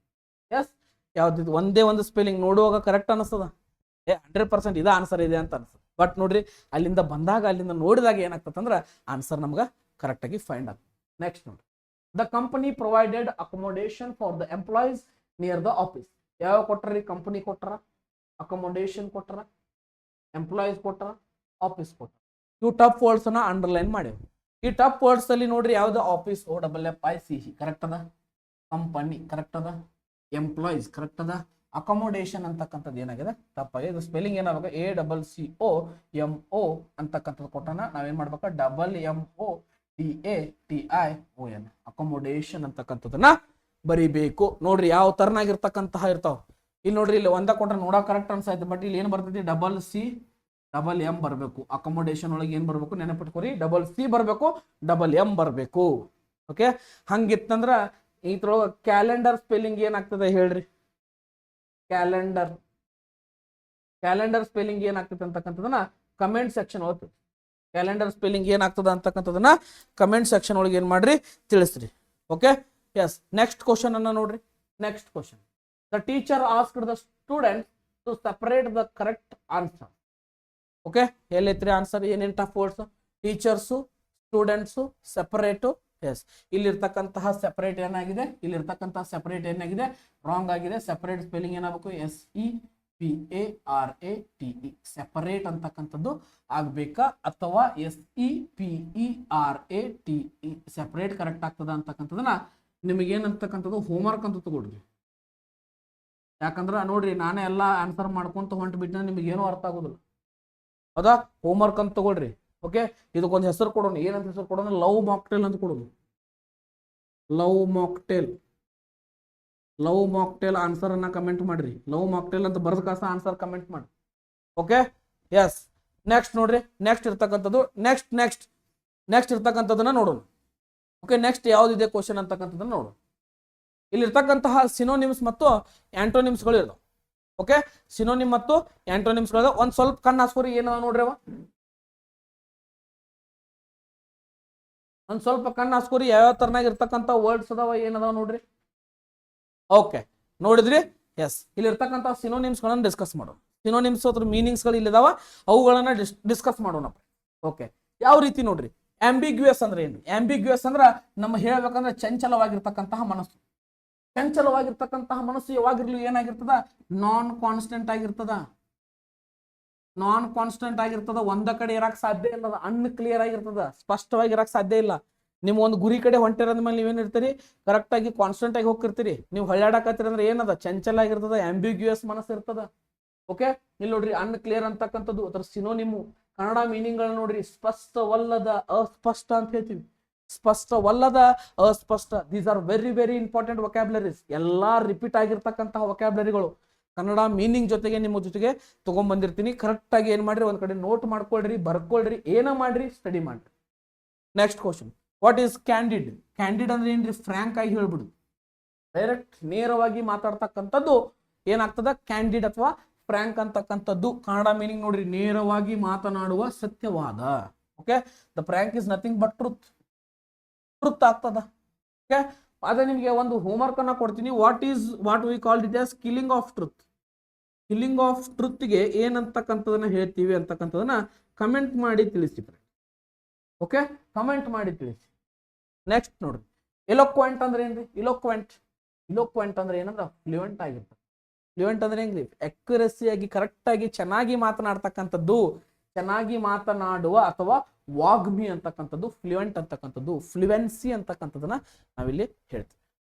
ಎಸ್, ಯಾವ್ದು ಒಂದೇ ಒಂದು ಸ್ಪೆಲ್ಲಿಂಗ್ ನೋಡುವಾಗ ಕರೆಕ್ಟ್ ಅನಿಸ್ತದ, 100% ಇದ ಆನ್ಸರ್ ಇದೆ ಅಂತ ಅನ್ಸುತ್ತೆ. ಬಟ್ ನೋಡ್ರಿ, ಅಲ್ಲಿಂದ ಬಂದಾಗ ಅಲ್ಲಿಂದ ನೋಡಿದಾಗ ಏನಾಗ್ತದೆ ಅಂದ್ರೆ ಆನ್ಸರ್ ನಮ್ಗೆ ಕರೆಕ್ಟ್ ಆಗಿ ಫೈಂಡ್ ಆಗ್ತದೆ. ನೆಕ್ಸ್ಟ್ ನೋಡ್ರಿ. The company provided accommodation for the employees near the office. ಯಾವ ಕೊಟ್ರಿ? ಕಂಪನಿ ಕೊಟ್ರ, ಅಕೊಮೊಡೇಷನ್ ಕೊಟ್ರ, ಎಂಪ್ಲಾಯೀಸ್ ಕೊಟ್ರ, ಆಫೀಸ್ ಕೊಟ್ರ. ಇವು ಟಫ್ ವರ್ಡ್ಸ್ ಅನ್ನ ಅಂಡರ್ಲೈನ್ ಮಾಡೇವು. ಈ ಟಫ್ ವರ್ಡ್ಸ್ ಅಲ್ಲಿ ನೋಡ್ರಿ, ಯಾವ್ದು ಆಫೀಸ್ OFFICE ಕರೆಕ್ಟ್ ಅದ, ಕಂಪನಿ ಕರೆಕ್ಟ್ ಅದ, ಎಂಪ್ಲಾಯೀಸ್ ಕರೆಕ್ಟ್ ಅದ, ಅಕೊಮೊಡೇಷನ್ ಅಂತಕ್ಕಂಥದ್ದು ಏನಾಗಿದೆ ತಪ್ಪಾಗಿದೆ. ಇದು ಸ್ಪೆಲ್ಲಿಂಗ್ ಏನಾಗಬೇಕು, ACCOMO ಅಂತಕ್ಕಂಥದ್ದು ಕೊಟ್ಟಾನ. ನಾವೇನ್ ಮಾಡ್ಬೇಕು, DATION ಅಕೊಮೊಡೇಷನ್ ಅಂತಕ್ಕಂಥದ್ದನ್ನ ಬರಿಬೇಕು. ನೋಡ್ರಿ ಯಾವ ತರನಾಗಿರ್ತಕ್ಕಂತಹ ಇರ್ತಾವ. ಇಲ್ಲಿ ನೋಡ್ರಿ, ಇಲ್ಲಿ ಒಂದ ಕೊಟ್ರೆ ನೋಡಕ್ ಕರೆಕ್ಟ್ ಅನ್ಸಾಯ್ತು, ಬಟ್ ಇಲ್ಲಿ ಏನ್ ಬರ್ತೈತಿ, CM ಬರಬೇಕು. ಅಕೊಮೊಡೇಷನ್ ಒಳಗೆ ಏನ್ ಬರ್ಬೇಕು ನೆನಪಿಟ್ಕೋರಿ, C ಬರಬೇಕು, M ಬರಬೇಕು. ಓಕೆ, ಹಂಗಿತ್ತಂದ್ರ ಇದ್ರೊಳಗ ಕ್ಯಾಲೆಂಡರ್ ಸ್ಪೆಲ್ಲಿಂಗ್ ಏನಾಗ್ತದೆ ಹೇಳ್ರಿ. ಕ್ಯಾಲೆಂಡರ್ ಸ್ಪೆಲ್ಲಿಂಗ್ ಏನಾಗ್ತದೆ ಅಂತಕ್ಕಂಥದನ್ನ ಕಮೆಂಟ್ ಸೆಕ್ಷನ್ ಓದ್ತೀವಿ. ಕ್ಯಾಲೆಂಡರ್ ಸ್ಪೆಲ್ಲಿಂಗ್ ಏನಾಗ್ತದ ಅಂತಕ್ಕಂಥದನ್ನ ಕಮೆಂಟ್ ಸೆಕ್ಷನ್ ಒಳಗೆ ಏನ್ ಮಾಡ್ರಿ, ತಿಳಿಸ್ರಿ. Okay, yes. ನೆಕ್ಸ್ಟ್ ಕ್ವಶನ್ ಅನ್ನ ನೋಡ್ರಿ. Next question. The teacher asked the student to separate the correct answer. Okay, ಎಲ್ಲೈತ್ರಿ ಆನ್ಸರ್? ಏನೇನು tough words? Teachers, students, separate. Yes, ಇಲ್ಲಿರ್ತಕ್ಕಂತಹ ಸೆಪರೇಟ್ ಏನಾಗಿದೆ, ಇಲ್ಲಿರ್ತಕ್ಕಂತಹ ಸೆಪರೇಟ್ ಏನಾಗಿದೆ, ರಾಂಗ್ ಆಗಿದೆ. ಸೆಪರೇಟ್ ಸ್ಪೆಲ್ಲಿಂಗ್ ಏನಾಗಬೇಕು, SEPARATE. ಸೆಪರೇಟ್ ಅಂತಕ್ಕಂಥದ್ದು ಆಗ್ಬೇಕಾ ಅಥವಾ SEPERATE ಸೆಪರೇಟ್ ಕರೆಕ್ಟ್ ಆಗ್ತದ ಅಂತಕ್ಕಂಥದನ್ನ ನಿಮಗೇನಂತಕ್ಕಂಥದ್ದು ಹೋಮ್ವರ್ಕ್ ಅಂತ ತಗೊಳ್ರಿ. ಯಾಕಂದ್ರೆ ನೋಡ್ರಿ, ನಾನೇ ಎಲ್ಲ ಆನ್ಸರ್ ಮಾಡ್ಕೊಂತ ಹೊಂಟು ಬಿಟ್ಟು ನಿಮಗೇನು ಅರ್ಥ ಆಗೋದಿಲ್ಲ. ಹೌದಾ? ಹೋಮ್ವರ್ಕ್ ಅಂತ ತಗೊಳ್ರಿ. ಓಕೆ, ಇದಕ್ಕೊಂದು ಹೆಸರು ಕೊಡೋಣ. ಏನಂತ ಹೆಸರು ಕೊಡೋಣ? ಲವ್ ಮಾಕ್ಟೇಲ್ ಅಂತ ಕೊಡೋದು. ಲವ್ ಮಾಕ್ಟೇಲ್ ಆನ್ಸರ್ ಅನ್ನ ಕಮೆಂಟ್ ಮಾಡ್ರಿ. ಲವ್ ಮಾಕ್ಟೇಲ್ ಅಂತ ಬರೆದ ಕಾಸ ಆನ್ಸರ್ ಕಮೆಂಟ್ ಮಾಡಿ. Okay, yes. ನೆಕ್ಸ್ಟ್ ನೋಡ್ರಿ. ನೆಕ್ಸ್ಟ್ ಇರ್ತಕ್ಕಂಥದ್ದು ನೆಕ್ಸ್ಟ್ ಇರ್ತಕ್ಕಂಥದ್ದನ್ನ ನೋಡೋಣ. ಓಕೆ, ನೆಕ್ಸ್ಟ್ ಯಾವ್ದಿದೆ ಕ್ವಶನ್ ಅಂತಕ್ಕಂಥದ್ದನ್ನ ನೋಡೋಣ. ಇಲ್ಲಿರ್ತಕ್ಕಂತಹ ಸಿನೋನಿಮ್ಸ್ ಮತ್ತು ಆಂಟೋನಿಮ್ಸ್ಗಳು ಇರ್ತಾವ. ಓಕೆ, ಸಿನೋನಿಮ್ ಮತ್ತು ಆಂಟೋನಿಮ್ಸ್ಗಳು ಒಂದ್ ಸ್ವಲ್ಪ ಕಣ್ಣು ಹಾಸ್ಕೋರಿ. ಏನದ ನೋಡ್ರಿ, ಒಂದ್ ಸ್ವಲ್ಪ ಕಣ್ಣು ಹಾಸ್ಕೋರಿ. ಯಾವ್ಯಾವ ತರನಾಗ ಇರ್ತಕ್ಕಂಥ ವರ್ಡ್ಸ್ ಅದಾವ, ಏನದಾವ ನೋಡ್ರಿ. ಓಕೆ, ನೋಡಿದ್ರಿ? ಎಸ್, ಇಲ್ಲಿ ಇರ್ತಕ್ಕಂಥ ಸಿನೋನಿಮ್ಸ್ ಗಳನ್ನ ಡಿಸ್ಕಸ್ ಮಾಡೋಣ. ಸಿನೋನಿಮ್ಸ್ ಅದ್ರ ಮೀನಿಂಗ್ಸ್ ಗಳು ಇಲ್ಲಿದಾವ, ಅವುಗಳನ್ನ ಡಿಸ್ಕಸ್ ಮಾಡೋಣ. ಓಕೆ, ಯಾವ ರೀತಿ ನೋಡ್ರಿ. ಆಂಬಿಗ್ಯೂಯಸ್ ಅಂದ್ರೆ ಏನು? ಆಂಬಿಗ್ಯೂಯಸ್ ಅಂದ್ರ ನಮ್ಮ ಹೇಳ್ಬೇಕಂದ್ರೆ ಚಂಚಲವಾಗಿರ್ತಕ್ಕಂತಹ ಮನಸ್ಸು. ಚಂಚಲವಾಗಿರ್ತಕ್ಕಂತಹ ಮನಸ್ಸು ಯಾವಾಗಿರ್ಲಿ ಏನಾಗಿರ್ತದ, ನಾನ್ ಕಾನ್ಸ್ಟೆಂಟ್ ಆಗಿರ್ತದ. ಒಂದ ಕಡೆ ಇರಕ್ ಸಾಧ್ಯ ಇಲ್ಲ. ಅನ್ಕ್ಲಿಯರ್ ಆಗಿರ್ತದ, ಸ್ಪಷ್ಟವಾಗಿ ಇರಕ್ ಸಾಧ್ಯ ಇಲ್ಲ. ನಿಮ್ ಒಂದು ಗುರಿ ಕಡೆ ಹೊಂಟಿರೋದ್ ಮೇಲೆ ನೀವೇನಿರ್ತೀರಿ, ಕರೆಕ್ಟ್ ಆಗಿ ಕಾನ್ಸ್ಟೆಂಟ್ ಆಗಿ ಹೋಗ್ತಿರ್ತೀರಿ. ನೀವು ಹಳ್ಳಾಡಕತ್ತೀರಿ ಅಂದ್ರೆ ಏನದ, ಚಂಚಲ ಆಗಿರ್ತದ, ಆಂಬಿಗ್ಯೂಯಸ್ ಮನಸ್ಸು ಇರ್ತದ. ಓಕೆ, ಇಲ್ಲಿ ನೋಡ್ರಿ, ಅನ್ಕ್ಲಿಯರ್ ಅಂತಕ್ಕಂಥದ್ದು ಅದರ ಸಿನೋನಿಮು. ಕನ್ನಡ ಮೀನಿಂಗ್ ಗಳನ್ನ ನೋಡ್ರಿ. ಸ್ಪಷ್ಟವಲ್ಲದ, ಅಸ್ಪಷ್ಟ ಅಂತ ಹೇಳ್ತೀವಿ. ಸ್ಪಷ್ಟವಲ್ಲದ, ಅಸ್ಪಷ್ಟ. These are very very important vocabularies. ಎಲ್ಲಾ ರಿಪೀಟ್ ಆಗಿರ್ತಕ್ಕಂತಹ ವೊಕ್ಯಾಬ್ಲರಿಗಳು ಕನ್ನಡ ಮೀನಿಂಗ್ ಜೊತೆಗೆ ನಿಮ್ಮ ಜೊತೆಗೆ ತಗೊಂಡ್ಬಂದಿರ್ತೀನಿ. ಕರೆಕ್ಟ್ ಆಗಿ ಏನ್ ಮಾಡ್ರಿ, ಒಂದ್ ಕಡೆ ನೋಟ್ ಮಾಡ್ಕೊಳ್ರಿ, ಬರ್ಕೊಳ್ರಿ, ಏನ ಮಾಡ್ರಿ, ಸ್ಟಡಿ ಮಾಡ್ರಿ. Next question. What is candid? Candid ಅಂದ್ರೆ ಏನ್ರಿ? ಫ್ರಾಂಕ್ ಆಗಿ ಹೇಳ್ಬಿಡುದು, ಡೈರೆಕ್ಟ್ ನೇರವಾಗಿ ಮಾತಾಡ್ತಕ್ಕಂಥದ್ದು ಏನಾಗ್ತದ, ಕ್ಯಾಂಡಿಡ್ ಅಥವಾ ಫ್ರಾಂಕ್ ಅಂತಕ್ಕಂಥದ್ದು. ಕನ್ನಡ ಮೀನಿಂಗ್ ನೋಡ್ರಿ, ನೇರವಾಗಿ ಮಾತನಾಡುವ ಸತ್ಯವಾದ. Okay, the frank is nothing but truth ಆಗ್ತದ. ಓಕೆ, ಅದೇ ನಿಮಗೆ ಒಂದು ಹೋಮ್ವರ್ಕ್ ಅನ್ನ ಕೊಡ್ತೀನಿ. What we called it as killing of truth. Killing of ಟ್ರುತ್ಗೆ ಏನಂತಕ್ಕಂಥದನ್ನ ಹೇಳ್ತೀವಿ ಅಂತಕ್ಕಂಥದನ್ನ ಕಮೆಂಟ್ ಮಾಡಿ ತಿಳಿಸಿ. ಓಕೆ, ಕಮೆಂಟ್ ಮಾಡಿ ತಿಳಿಸಿ. ನೆಕ್ಸ್ಟ್ ನೋಡ್ರಿ, ಇಲೋಕ್ವೆಂಟ್ ಅಂದ್ರೆ ಏನ್ರಿ? ಇಲೋಕ್ವೆಂಟ್ ಅಂದ್ರೆ ಏನಂದ್ರೆ ಫ್ಲೂಯೆಂಟ್ ಆಗಿರ್ತದೆ. ಫ್ಲೂಯೆಂಟ್ ಅಂದ್ರೆ ಹೆಂಗ್ರಿ? ಅಕ್ಯುರಸಿಯಾಗಿ ಕರೆಕ್ಟಾಗಿ ಚೆನ್ನಾಗಿ ಮಾತನಾಡ್ತಕ್ಕಂಥದ್ದು, ಚೆನ್ನಾಗಿ ಮಾತನಾಡುವ ಅಥವಾ ವಾಗ್ಮಿ ಅಂತಕ್ಕಂಥದ್ದು ಫ್ಲೂಯೆಂಟ್ ಅಂತಕ್ಕಂಥದ್ದು, ಫ್ಲೂಯೆನ್ಸಿ ಅಂತಕ್ಕಂಥದ್ದನ್ನ ನಾವಿಲ್ಲಿ ಹೇಳ್ತೀವಿ.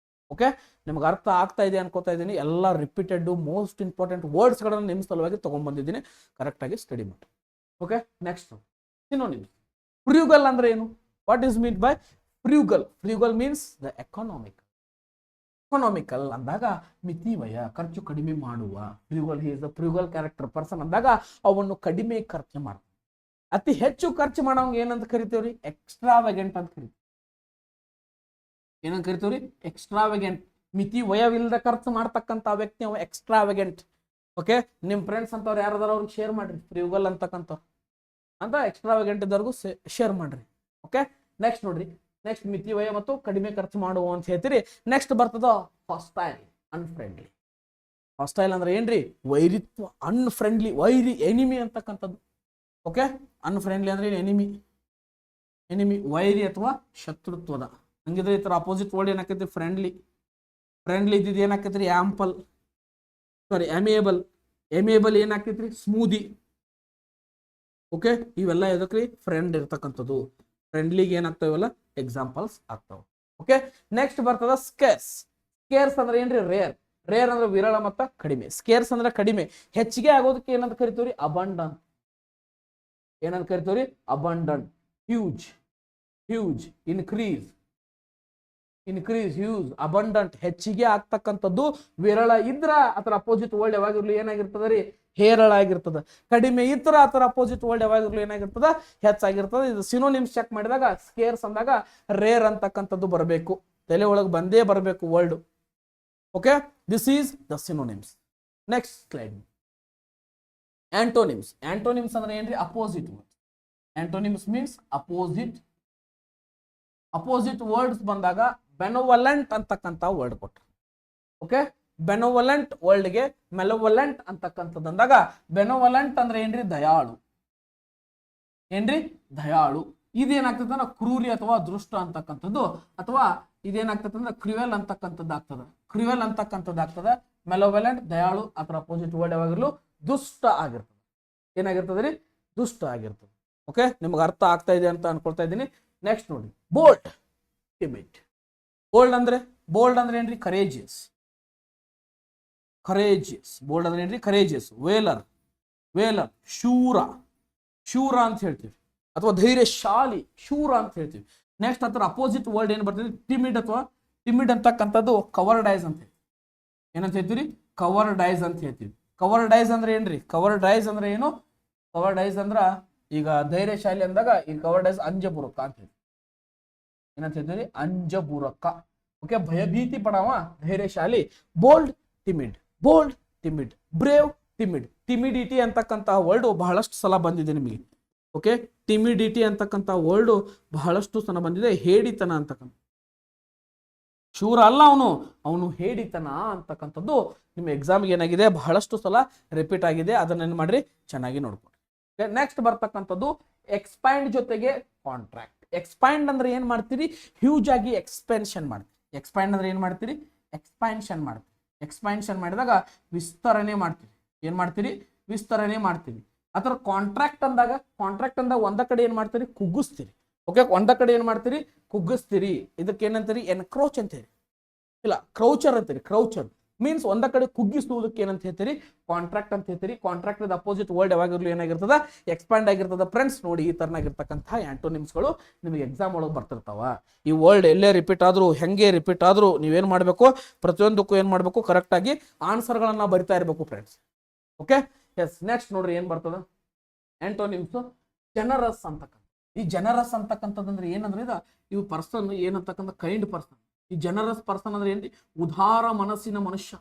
ಓಕೆ, ನಿಮ್ಗೆ ಅರ್ಥ ಆಗ್ತಾ ಇದೆ ಅನ್ಕೋತಾ ಇದ್ದೀನಿ. ಎಲ್ಲ ರಿಪೀಟೆಡ್ ಮೋಸ್ಟ್ ಇಂಪಾರ್ಟೆಂಟ್ ವರ್ಡ್ಸ್ಗಳನ್ನು ನಿಮ್ಮ ಸಲುವಾಗಿ ತಗೊಂಡ್ಬಂದಿದ್ದೀನಿ, ಕರೆಕ್ಟಾಗಿ ಸ್ಟಡಿ ಮಾಡಿ. Okay, next synonyms. ಫ್ರೂಗಲ್ ಅಂದ್ರೆ ಏನು? What is mean by frugal? Frugal means the economical ಅಂದಾಗ ಮಿತಿವಯ, ಖರ್ಚು ಕಡಿಮೆ ಮಾಡುವ. Frugal, he is the frugal character person ಅಂದಾಗ ಅವನು ಕಡಿಮೆ ಖರ್ಚು ಮಾಡ್ತಾನೆ. ಅತಿ ಹೆಚ್ಚು ಖರ್ಚು ಮಾಡೋಂಗೆ ಏನಂತ ಕರಿತೇವ್ರಿ? ಎಕ್ಸ್ಟ್ರಾವೆಗೆಂಟ್ ಅಂತ ಕರಿತೀವಿ. ಏನಂತ ಕರಿತೇವ್ರಿ? ಎಕ್ಸ್ಟ್ರಾವೆಗೆಂಟ್. ಮಿತಿ ವಯವಿಲ್ಲದ ಖರ್ಚು ಮಾಡ್ತಕ್ಕಂಥ ವ್ಯಕ್ತಿ ಅವ ಎಕ್ಸ್ಟ್ರಾವೆಗೆಂಟ್. ಓಕೆ, ನಿಮ್ ಫ್ರೆಂಡ್ಸ್ ಅಂತವ್ರು ಯಾರದಾರ ಅವ್ರಿಗೆ ಶೇರ್ ಮಾಡ್ರಿ, ಫ್ರೂಗಲ್ ಅಂತಕ್ಕಂಥವ್ರು ಅಂತ ಎಕ್ಸ್ಟ್ರಾವೆಗೆಂಟ್ ಇದ್ದವ್ರಿಗೂ ಶೇರ್ ಮಾಡ್ರಿ. ಓಕೆ, ನೆಕ್ಸ್ಟ್ ನೋಡ್ರಿ, ನೆಕ್ಸ್ಟ್ ಮಿತಿವಯ ಮತ್ತು ಕಡಿಮೆ ಖರ್ಚು ಮಾಡುವ ಅಂತ ಹೇಳ್ತೀರಿ. ನೆಕ್ಸ್ಟ್ ಬರ್ತದ ಹಾಸ್ಟೈಲ್, ಅನ್ಫ್ರೆಂಡ್ಲಿ. ಹಾಸ್ಟೈಲ್ ಅಂದ್ರೆ ಏನ್ರಿ? ವೈರಿತ್ವ. ಅನ್ಫ್ರೆಂಡ್ಲಿ, ವೈರಿ, ಎನಿಮಿ ಅಂತಕ್ಕಂಥದ್ದು. ಓಕೆ, ಅನ್ಫ್ರೆಂಡ್ಲಿ ಅಂದ್ರೆ ಎನಿಮಿ, ವೈರಿ ಅಥವಾ ಶತ್ರುತ್ವದ. ಹಂಗಿದ್ರೆ ಈ ತರ ಅಪೋಸಿಟ್ ವರ್ಡ್ ಏನಾಕೈತಿ? ಫ್ರೆಂಡ್ಲಿ ಇದ್ದಿದ್ದು ಏನಾಕೈತ್ರಿ? ಎಮಿಯೇಬಲ್ ಏನಾಕೈತ್ರಿ? ಸ್ಮೂದಿ. ಓಕೆ, ಇವೆಲ್ಲ ಎದಕ್ರಿ? ಫ್ರೆಂಡ್ ಇರ್ತಕ್ಕಂಥದ್ದು. ಫ್ರೆಂಡ್ಲಿಗೆ ಏನಾಗ್ತಾವೆಲ್ಲ ಎಕ್ಸಾಂಪಲ್ಸ್ ಆಗ್ತಾವ. ಓಕೆ, ನೆಕ್ಸ್ಟ್ ಬರ್ತದ ಸ್ಕೇರ್ಸ್. ಸ್ಕೇರ್ಸ್ ಅಂದ್ರೆ ಏನ್ರಿ? ರೇರ್ ಅಂದ್ರೆ ವಿರಳ ಮತ್ತ ಕಡಿಮೆ. ಸ್ಕೇರ್ಸ್ ಅಂದ್ರೆ ಕಡಿಮೆ. ಹೆಚ್ಚಿಗೆ ಆಗೋದಕ್ಕೆ ಏನಂತ ಕರಿತೀವ್ರಿ? ಅಬಂಡಂಟ್. ಏನಂತ ಕರಿತೀವ್ರಿ? Abundant. Huge, increase, huge, abundant, ಹೆಚ್ಚಿಗೆ ಆಗ್ತಕ್ಕಂಥದ್ದು. ವಿರಳ ಇದ್ರ ಅದರ ಅಪೋಸಿಟ್ ವರ್ಡ್ ಯಾವಾಗಿರ್ಲಿ ಏನಾಗಿರ್ತದ ರೀ? ಹೇರಳ ಆಗಿರ್ತದ. ಕಡಿಮೆ ಇದ್ರ ಅದರ ಅಪೋಸಿಟ್ ವರ್ಡ್ ಯಾವಾಗಿರ್ಲಿ ಏನಾಗಿರ್ತದ? ಹೆಚ್ಚಾಗಿರ್ತದ. ಇದು ಸಿನೋನಿಮ್ಸ್ ಚೆಕ್ ಮಾಡಿದಾಗ ಸ್ಕೇರ್ಸ್ ಅಂದಾಗ ರೇರ್ ಅಂತಕ್ಕಂಥದ್ದು ಬರಬೇಕು, ತಲೆ ಒಳಗೆ ಬಂದೇ ಬರಬೇಕು word. Okay, this is the synonyms. Next slide, antonyms. Antonyms ಅಂದ್ರೆ ಏನ್ರಿ? Opposite word. Antonyms means opposite words ಬಂದಾಗ ಬೆನೋವಲೆಂಟ್ ಅಂತಕ್ಕಂಥ ವರ್ಡ್ ಕೊಟ್ರು. ಓಕೆ, ಬೆನೋವಲೆಂಟ್ ವರ್ಡ್ಗೆ ಮೆಲೋವಲೆಂಟ್ ಅಂತಕ್ಕಂಥದ್ದು ಅಂದಾಗ ಬೆನೋವಲೆಂಟ್ ಅಂದ್ರೆ ಏನ್ರಿ? ದಯಾಳು. ಇದೇನಾಗ್ತದೆ ಅಂದ್ರೆ ಕ್ರೂರಿ ಅಥವಾ ದುಷ್ಟ ಅಂತಕ್ಕಂಥದ್ದು, ಅಥವಾ ಇದೇನಾಗ್ತದೆ ಅಂದ್ರೆ ಕ್ರಿವೆಲ್ ಅಂತಕ್ಕಂಥದ್ದು ಆಗ್ತದೆ. ಮೆಲೋವೆಲೆಂಟ್, ದಯಾಳು, ಅದರ ಅಪೋಸಿಟ್ ವರ್ಡ್ ಯಾವಾಗಿರ್ಲು ದುಷ್ಟ ಆಗಿರ್ತದೆ. ಏನಾಗಿರ್ತದೆ ರೀ? ದುಷ್ಟ ಆಗಿರ್ತದೆ. ಓಕೆ, ನಿಮ್ಗೆ ಅರ್ಥ ಆಗ್ತಾ ಇದೆ ಅಂತ ಅನ್ಕೊಳ್ತಾ ಇದ್ದೀನಿ. ನೆಕ್ಸ್ಟ್ ನೋಡಿ, ಬೋಲ್ಡ್, ಟಿಮಿಡ್. ಬೋಲ್ಡ್ ಅಂದ್ರೆ ಏನ್ರಿ? ಕರೇಜಿಯಸ್. ಬೋಲ್ಡ್ ಅಂದ್ರೆ ಏನ್ರಿ? ಕರೇಜಿಯಸ್. ವೇಲರ್, ಶೂರ ಅಂತ ಹೇಳ್ತೀವಿ, ಅಥವಾ ಧೈರ್ಯಶಾಲಿ, ಶೂರ ಅಂತ ಹೇಳ್ತೀವಿ. ನೆಕ್ಸ್ಟ್ ಅದರ ಅಪೋಸಿಟ್ ವರ್ಡ್ ಏನ್ ಬರ್ತದೆ? ಟಿಮಿಡ್ ಅಂತಕ್ಕಂಥದ್ದು ಕವರ್ಡೈಸ್ ಅಂತ ಹೇಳ್ತೀವಿ. ಏನಂತ ಹೇಳ್ತೀವಿ? ಕವರ್ಡೈಸ್ ಅಂತ ಹೇಳ್ತೀವಿ. ಕವರ್ಡೈಸ್ ಅಂದ್ರೆ ಏನ್ರಿ? ಕವರ್ಡೈಸ್ ಅಂದ್ರೆ ಏನು? ಕವರ್ಡೈಸ್ ಅಂದ್ರ ಈಗ ಧೈರ್ಯಶಾಲಿ ಅಂದಾಗ ಈ ಕವರ್ಡೈಸ್ ಅಂಜಬುರಕ್ಕ ಅಂತ ಹೇಳ್ತೀವಿ. ಏನಂತ ಹೇಳ್ತೀವಿ? ಅಂಜಬುರಕ್ಕ. ಓಕೆ, ಭಯಭೀತಿ ಪಡವ ಧೈರ್ಯಶಾಲಿ. ಬೋಲ್ಡ್, ಟಿಮಿಡ್, ಬ್ರೇವ್, ಟಿಮಿಡಿಟಿ ಅಂತಕ್ಕಂತಹ ವರ್ಡ್ ಬಹಳಷ್ಟು ಸಲ ಬಂದಿದೆ ನಿಮಗೆ. ಓಕೆ, ಟಿಮಿಡಿಟಿ ಅಂತಕ್ಕಂಥ ವರ್ಡ್ ಬಹಳಷ್ಟು ಸಲ ಬಂದಿದೆ. ಹೇಡಿತನ ಅಂತಕ್ಕಂಥ, ಶೂರ ಅಲ್ಲ ಅವನು ಹೇಡಿತನ ಅಂತಕ್ಕಂಥದ್ದು ನಿಮ್ಮ ಎಕ್ಸಾಮ್ಗೆ ಏನಾಗಿದೆ? ಬಹಳಷ್ಟು ಸಲ ರಿಪೀಟ್ ಆಗಿದೆ. ಅದನ್ನೇನು ಮಾಡ್ರಿ? ಚೆನ್ನಾಗಿ ನೋಡ್ಕೊಡಿ. ನೆಕ್ಸ್ಟ್ ಬರ್ತಕ್ಕಂಥದ್ದು ಎಕ್ಸ್ಪ್ಯಾಂಡ್ ಜೊತೆಗೆ ಕಾಂಟ್ರಾಕ್ಟ್. ಎಕ್ಸ್ಪ್ಯಾಂಡ್ ಅಂದ್ರೆ ಏನ್ ಮಾಡ್ತೀರಿ? ಹ್ಯೂಜ್ ಆಗಿ ಎಕ್ಸ್ಪೆನ್ಷನ್ ಮಾಡ್ತೀರಿ. ಎಕ್ಸ್ಪ್ಯಾಂಡ್ ಅಂದ್ರೆ ಏನ್ ಮಾಡ್ತೀರಿ? ಎಕ್ಸ್ಪ್ಯಾನ್ಷನ್ ಮಾಡಿದಾಗ ವಿಸ್ತರಣೆ ಮಾಡ್ತೀರಿ. ಏನ್ ಮಾಡ್ತೀರಿ? ವಿಸ್ತರಣೆ ಮಾಡ್ತೀರಿ. ಅದರ ಕಾಂಟ್ರಾಕ್ಟ್ ಅಂದಾಗ ಒಂದ ಕಡೆ ಏನ್ ಮಾಡ್ತೀರಿ? ಕುಗ್ಗಿಸ್ತೀರಿ. ಓಕೆ, ಒಂದ ಕಡೆ ಏನ್ ಮಾಡ್ತೀರಿ? ಕುಗ್ಗಿಸ್ತೀರಿ. ಇದಕ್ಕೆ ಏನಂತೀರಿ? ಎನ್ಕ್ರೋಚ್ ಅಂತೀರಿ. ಇಲ್ಲ, ಕ್ರೌಚರ್ ಅಂತೀರಿ. ಕ್ರೌಚರ್ ಮೀನ್ಸ್ ಒಂದ ಕಡೆ ಕುಗ್ಗಿಸುವುದಕ್ಕೆ ಏನಂತ ಹೇಳ್ತೀರಿ? ಕಾಂಟ್ರಾಕ್ಟ್ ಅಂತ ಹೇಳ್ತೀರಿ. ಕಾಂಟ್ರಾಕ್ಟ್ ಅಪೋಸಿಟ್ ವರ್ಡ್ ಯಾವಾಗಿರ್ಲಿ ಏನಾಗಿರ್ತದ? ಎಕ್ಸ್ಪ್ಯಾಂಡ್ ಆಗಿರ್ತದ. ಫ್ರೆಂಡ್ಸ್ ನೋಡಿ, ಈ ತರನಾಗಿರ್ತಕ್ಕಂಥ ಆಂಟೋನಿಮ್ಸ್ಗಳು ನಿಮಗೆ ಎಕ್ಸಾಮ್ ಒಳಗೆ ಬರ್ತಿರ್ತಾವ. ಈ ವರ್ಡ್ ಎಲ್ಲೇ ರಿಪೀಟ್ ಆದ್ರೂ, ಹೆಂಗೆ ರಿಪೀಟ್ ಆದ್ರೂ ನೀವೇನ್ ಮಾಡ್ಬೇಕು? ಪ್ರತಿಯೊಂದಕ್ಕೂ ಏನ್ ಮಾಡ್ಬೇಕು? ಕರೆಕ್ಟ್ ಆಗಿ ಆನ್ಸರ್ಗಳನ್ನ ಬರಿತಾ ಇರಬೇಕು ಫ್ರೆಂಡ್ಸ್. Okay, yes. ನೆಕ್ಸ್ಟ್ ನೋಡ್ರಿ, ಏನ್ ಬರ್ತದ? ಆಂಟೋನಿಮ್ಸ್ ಜನರಸ್ ಅಂತಕ್ಕಂಥ. ಈ ಜನರಸ್ ಅಂತಕ್ಕಂಥದ್ದಂದ್ರೆ ಏನಂದ್ರೆ ಇವು ಪರ್ಸನ್ ಏನಂತಕ್ಕಂಥ ಕೈಂಡ್ ಪರ್ಸನ್. ಈ ಜನರಸ್ ಪರ್ಸನ್ ಅಂದ್ರೆ ಏನ್ರಿ? ಉದಾರ ಮನಸ್ಸಿನ ಮನುಷ್ಯ.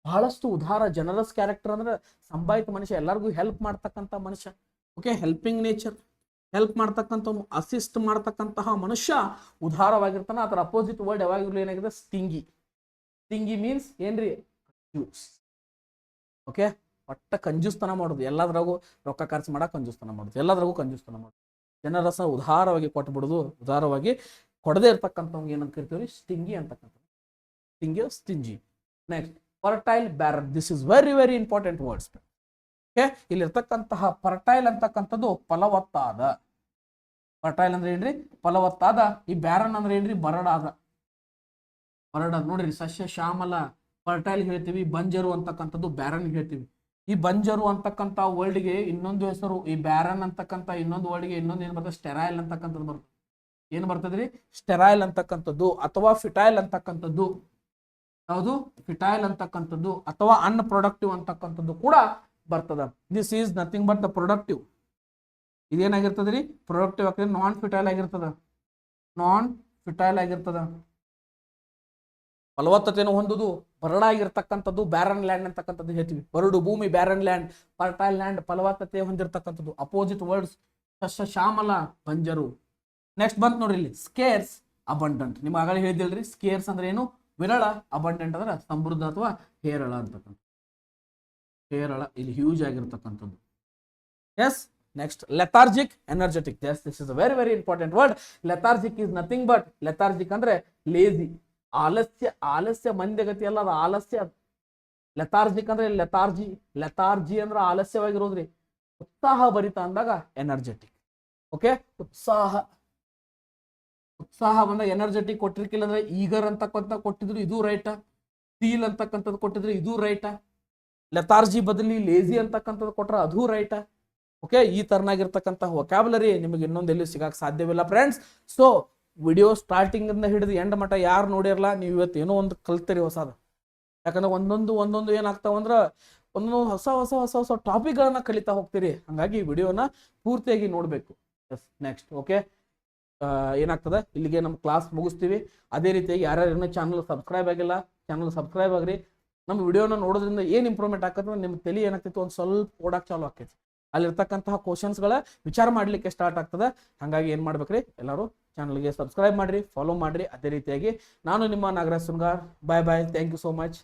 ಬಹಳಷ್ಟು ಉದಾರ, ಜನರಸ್ ಕ್ಯಾರೆಕ್ಟರ್ ಅಂದ್ರೆ ಸಂಭಾಯಿತ ಮನುಷ್ಯ, ಎಲ್ಲರಿಗೂ ಹೆಲ್ಪ್ ಮಾಡ್ತಕ್ಕಂಥ ಮನುಷ್ಯ. ಓಕೆ, ಹೆಲ್ಪಿಂಗ್ ನೇಚರ್, ಹೆಲ್ಪ್ ಮಾಡ್ತಕ್ಕಂಥ, ಅಸಿಸ್ಟ್ ಮಾಡ್ತಕ್ಕಂತಹ ಮನುಷ್ಯ ಉದಾರವಾಗಿರ್ತಾನ. ಅದರ ಅಪೋಸಿಟ್ ವರ್ಡ್ ಯಾವಾಗಿರ್ಲಿ ಏನಾಗಿದೆ? ಸ್ಟಿಂಗಿ ಮೀನ್ಸ್ ಏನ್ರಿ? ಓಕೆ, ಒಟ್ಟ ಕಂಜೂಸ್ತನ ಮಾಡೋದು, ಎಲ್ಲದ್ರಾಗೂ ರೊಕ್ಕ ಖರ್ಚು ಮಾಡಕ್ಕೆ ಕಂಜೂಸ್ತನ ಮಾಡೋದು, ಎಲ್ಲದ್ರಾಗೂ ಕಂಜೂಸ್ತನ ಮಾಡೋದು. ಜನರ ಸಹ ಉದಾರವಾಗಿ ಕೊಟ್ಬಿಡೋದು, ಉದಾರವಾಗಿ ಕೊಡದೇ ಇರ್ತಕ್ಕಂಥವ್ಗೆ ಏನಂತ ಕರಿತೀವಿ, ಸ್ಟಿಂಗಿ ಅಂತಕ್ಕಂಥ, stingy. Next fertile, barren. This is very very important words. Okay, ಇಲ್ಲಿರ್ತಕ್ಕಂತಹ ಫರ್ಟೈಲ್ ಅಂತಕ್ಕಂಥದ್ದು ಫಲವತ್ತಾದ. ಫರ್ಟೈಲ್ ಅಂದ್ರೆ ಏನ್ರಿ, ಫಲವತ್ತಾದ. ಈ ಬ್ಯಾರನ್ ಅಂದ್ರೆ ಏನ್ರಿ, ಬರಡಾದ. ನೋಡ್ರಿ, ಸಸ್ಯ ಶ್ಯಾಮಲ ಫರ್ಟೈಲ್ ಹೇಳ್ತೀವಿ, ಬಂಜರು ಅಂತಕ್ಕಂಥದ್ದು ಬ್ಯಾರನ್ ಹೇಳ್ತೀವಿ. ಈ ಬಂಜರು ಅಂತಕ್ಕಂಥ ವರ್ಡ್ಗೆ ಇನ್ನೊಂದು ಹೆಸರು, ಈ ಬ್ಯಾರನ್ ಅಂತಕ್ಕಂಥ ಇನ್ನೊಂದು ವರ್ಡ್ಗೆ ಇನ್ನೊಂದು ಏನ್ ಬರ್ತದೆ, ಸ್ಟೆರೈಲ್ ಅಂತಕ್ಕಂಥದ್ದು ಬರ್ತದೆ. ಏನ್ ಬರ್ತದ್ರಿ, ಸ್ಟೆರೈಲ್ ಅಂತಕ್ಕಂಥದ್ದು ಅಥವಾ ಫಿಟೈಲ್ ಅಂತಕ್ಕಂಥದ್ದು. ಯಾವುದು, ಫಿಟೈಲ್ ಅಂತಕ್ಕಂಥದ್ದು ಅಥವಾ ಅನ್ಪ್ರೊಡಕ್ಟಿವ್ ಅಂತಕ್ಕಂಥದ್ದು ಕೂಡ ಬರ್ತದ. This is nothing but the productive. ಇದೇನಾಗಿರ್ತದ್ರಿ, ಪ್ರೊಡಕ್ಟಿವ್ ಆಗ್ತದೆ, ನಾನ್ ಫಿಟೈಲ್ ಆಗಿರ್ತದ. ನಾನ್ ಫಿಟೈಲ್ ಆಗಿರ್ತದ. ಫಲವತ್ತತೆಯನ್ನು ಹೊಂದುದು, ಬರಡಾಗಿರ್ತಕ್ಕಂಥದ್ದು ಬ್ಯಾರನ್ ಲ್ಯಾಂಡ್ ಅಂತಕ್ಕಂಥದ್ದು ಹೇಳ್ತೀವಿ. ಬರಡು ಭೂಮಿ ಬ್ಯಾರನ್ ಲ್ಯಾಂಡ್, ಫರ್ಟೈಲ್ ಲ್ಯಾಂಡ್ ಫಲವತ್ತತೆ ಹೊಂದಿರತಕ್ಕಂಥದ್ದು. ಅಪೋಸಿಟ್ ವರ್ಡ್ಸ್, ಸಸ್ಯ ಶ್ಯಾಮಲ, ಬಂಜರು. ನೆಕ್ಸ್ಟ್ ಬಂತ್ ನೋಡ್ರಿ ಇಲ್ಲಿ, ಸ್ಕೇರ್ಸ್, ಅಬಂಡೆಂಟ್. ನಿಮ್ಗೆ ಆಗಲೇ ಹೇಳಿದಿಲ್ರಿ, ಸ್ಕೇರ್ಸ್ ಅಂದ್ರೆ ಏನು, ವಿರಳ. ಅಬಂಡೆಂಟ್ ಅಂದ್ರೆ ಸಮೃದ್ಧ ಅಥವಾ ಹೇರಳ ಅಂತಕ್ಕಂಥ. ಹೇರಳ ಇಲ್ಲಿ ಹ್ಯೂಜ್ ಆಗಿರ್ತಕ್ಕಂಥದ್ದು. Yes. Next lethargic, energetic. This is a very very important word. Lethargic is nothing but, lethargic ಅಂದ್ರೆ ಲೇಜಿ, ಆಲಸ್ಯ ಮಂದಗತಿ ಅಲ್ಲ, ಅದು ಆಲಸ್ಯ. ಲೆಥಾರ್ಜಿಕ್ ಅಂದ್ರೆ ಲೆಥಾರ್ಜಿ ಅಂದ್ರೆ ಆಲಸ್ಯವಾಗಿರೋದ್ರಿ. ಉತ್ಸಾಹ ಭರಿತ ಅಂದಾಗ ಎನರ್ಜೆಟಿಕ್. ಓಕೆ, ಉತ್ಸಾಹ ಬಂದಾಗ ಎನರ್ಜೆಟಿಕ್. ಕೊಟ್ಟಿರ್ಕಿಲ್ಲ ಅಂದ್ರೆ ಈಗರ್ ಅಂತಕ್ಕಂಥ ಕೊಟ್ಟಿದ್ರು, ಇದು ರೈಟಾ. ಸ್ಟೀಲ್ ಅಂತಕ್ಕಂಥದ್ದು ಕೊಟ್ಟಿದ್ರು, ಇದು ರೈಟಾ. ಲೆಥಾರ್ಜಿ ಬದಲಿ ಲೇಜಿ ಅಂತಕ್ಕಂಥದ್ದು ಕೊಟ್ರ ಅದು ರೈಟಾ. ಓಕೆ, ಈ ತರನಾಗಿರ್ತಕ್ಕಂಥ ವೊಕ್ಯಾಬುಲರಿ ನಿಮಗೆ ಇನ್ನೊಂದು ಎಲ್ಲಿ ಸಿಗಕ್ಕೆ ಸಾಧ್ಯವಿಲ್ಲ ಫ್ರೆಂಡ್ಸ್. ಸೊ ವಿಡಿಯೋ ಸ್ಟಾರ್ಟಿಂಗ್ ಇಂದ ಹಿಡಿದು ಎಂಡ್ ಮಟ್ಟ ಯಾರು ನೋಡಿರಲ್ಲ, ನೀವು ಇವತ್ತು ಏನೋ ಒಂದು ಕಲ್ತೀರಿ ಹೊಸದ. ಯಾಕಂದ್ರೆ ಒಂದೊಂದು ಏನಾಗ್ತಾವಂದ್ರೆ ಒಂದೊಂದು ಹೊಸ ಟಾಪಿಕ್ಗಳನ್ನ ಕಲಿತಾ ಹೋಗ್ತೀರಿ. ಹಂಗಾಗಿ ವಿಡಿಯೋನ ಪೂರ್ತಿಯಾಗಿ ನೋಡಬೇಕು. ಎಸ್. ನೆಕ್ಸ್ಟ್ ಓಕೆ, ಏನಾಗ್ತದೆ, ಇಲ್ಲಿಗೆ ನಮ್ಮ ಕ್ಲಾಸ್ ಮುಗಿಸ್ತೀವಿ. ಅದೇ ರೀತಿಯಾಗಿ ಯಾರ್ಯಾರು ಚಾನಲ್ ಸಬ್ಸ್ಕ್ರೈಬ್ ಆಗಿಲ್ಲ, ಚಾನಲ್ ಸಬ್ಸ್ಕ್ರೈಬ್ ಆಗ್ರಿ. ನಮ್ಮ ವಿಡಿಯೋನ ನೋಡೋದ್ರಿಂದ ಏನು ಇಂಪ್ರೂವ್ಮೆಂಟ್ ಆಗ್ತದೆ, ನಿಮ್ಮ ತಲೆ ಏನಾಗ್ತಿತ್ತು ಒಂದು ಸ್ವಲ್ಪ ಓಡಾಕ್ ಚಾಲು ಆಕೈತಿ. ಅಲ್ಲಿರ್ತಕ್ಕಂತಹ ಕ್ವಶನ್ಸ್ಗಳ ವಿಚಾರ ಮಾಡಲಿಕ್ಕೆ ಸ್ಟಾರ್ಟ್ ಆಗ್ತದೆ. ಹಾಗಾಗಿ ಏನು ಮಾಡ್ಬೇಕ್ರಿ, ಎಲ್ಲರೂ ಚಾನಲ್ಗೆ ಸಬ್ಸ್ಕ್ರೈಬ್ ಮಾಡಿರಿ, ಫಾಲೋ ಮಾಡಿರಿ. ಅದೇ ರೀತಿಯಾಗಿ ನಾನು ನಿಮ್ಮ ನಾಗರಾಜ್ ಸುನ್ಗಾರ್. ಬಾಯ್ ಬಾಯ್, ಥ್ಯಾಂಕ್ ಯು ಸೋ ಮಚ್.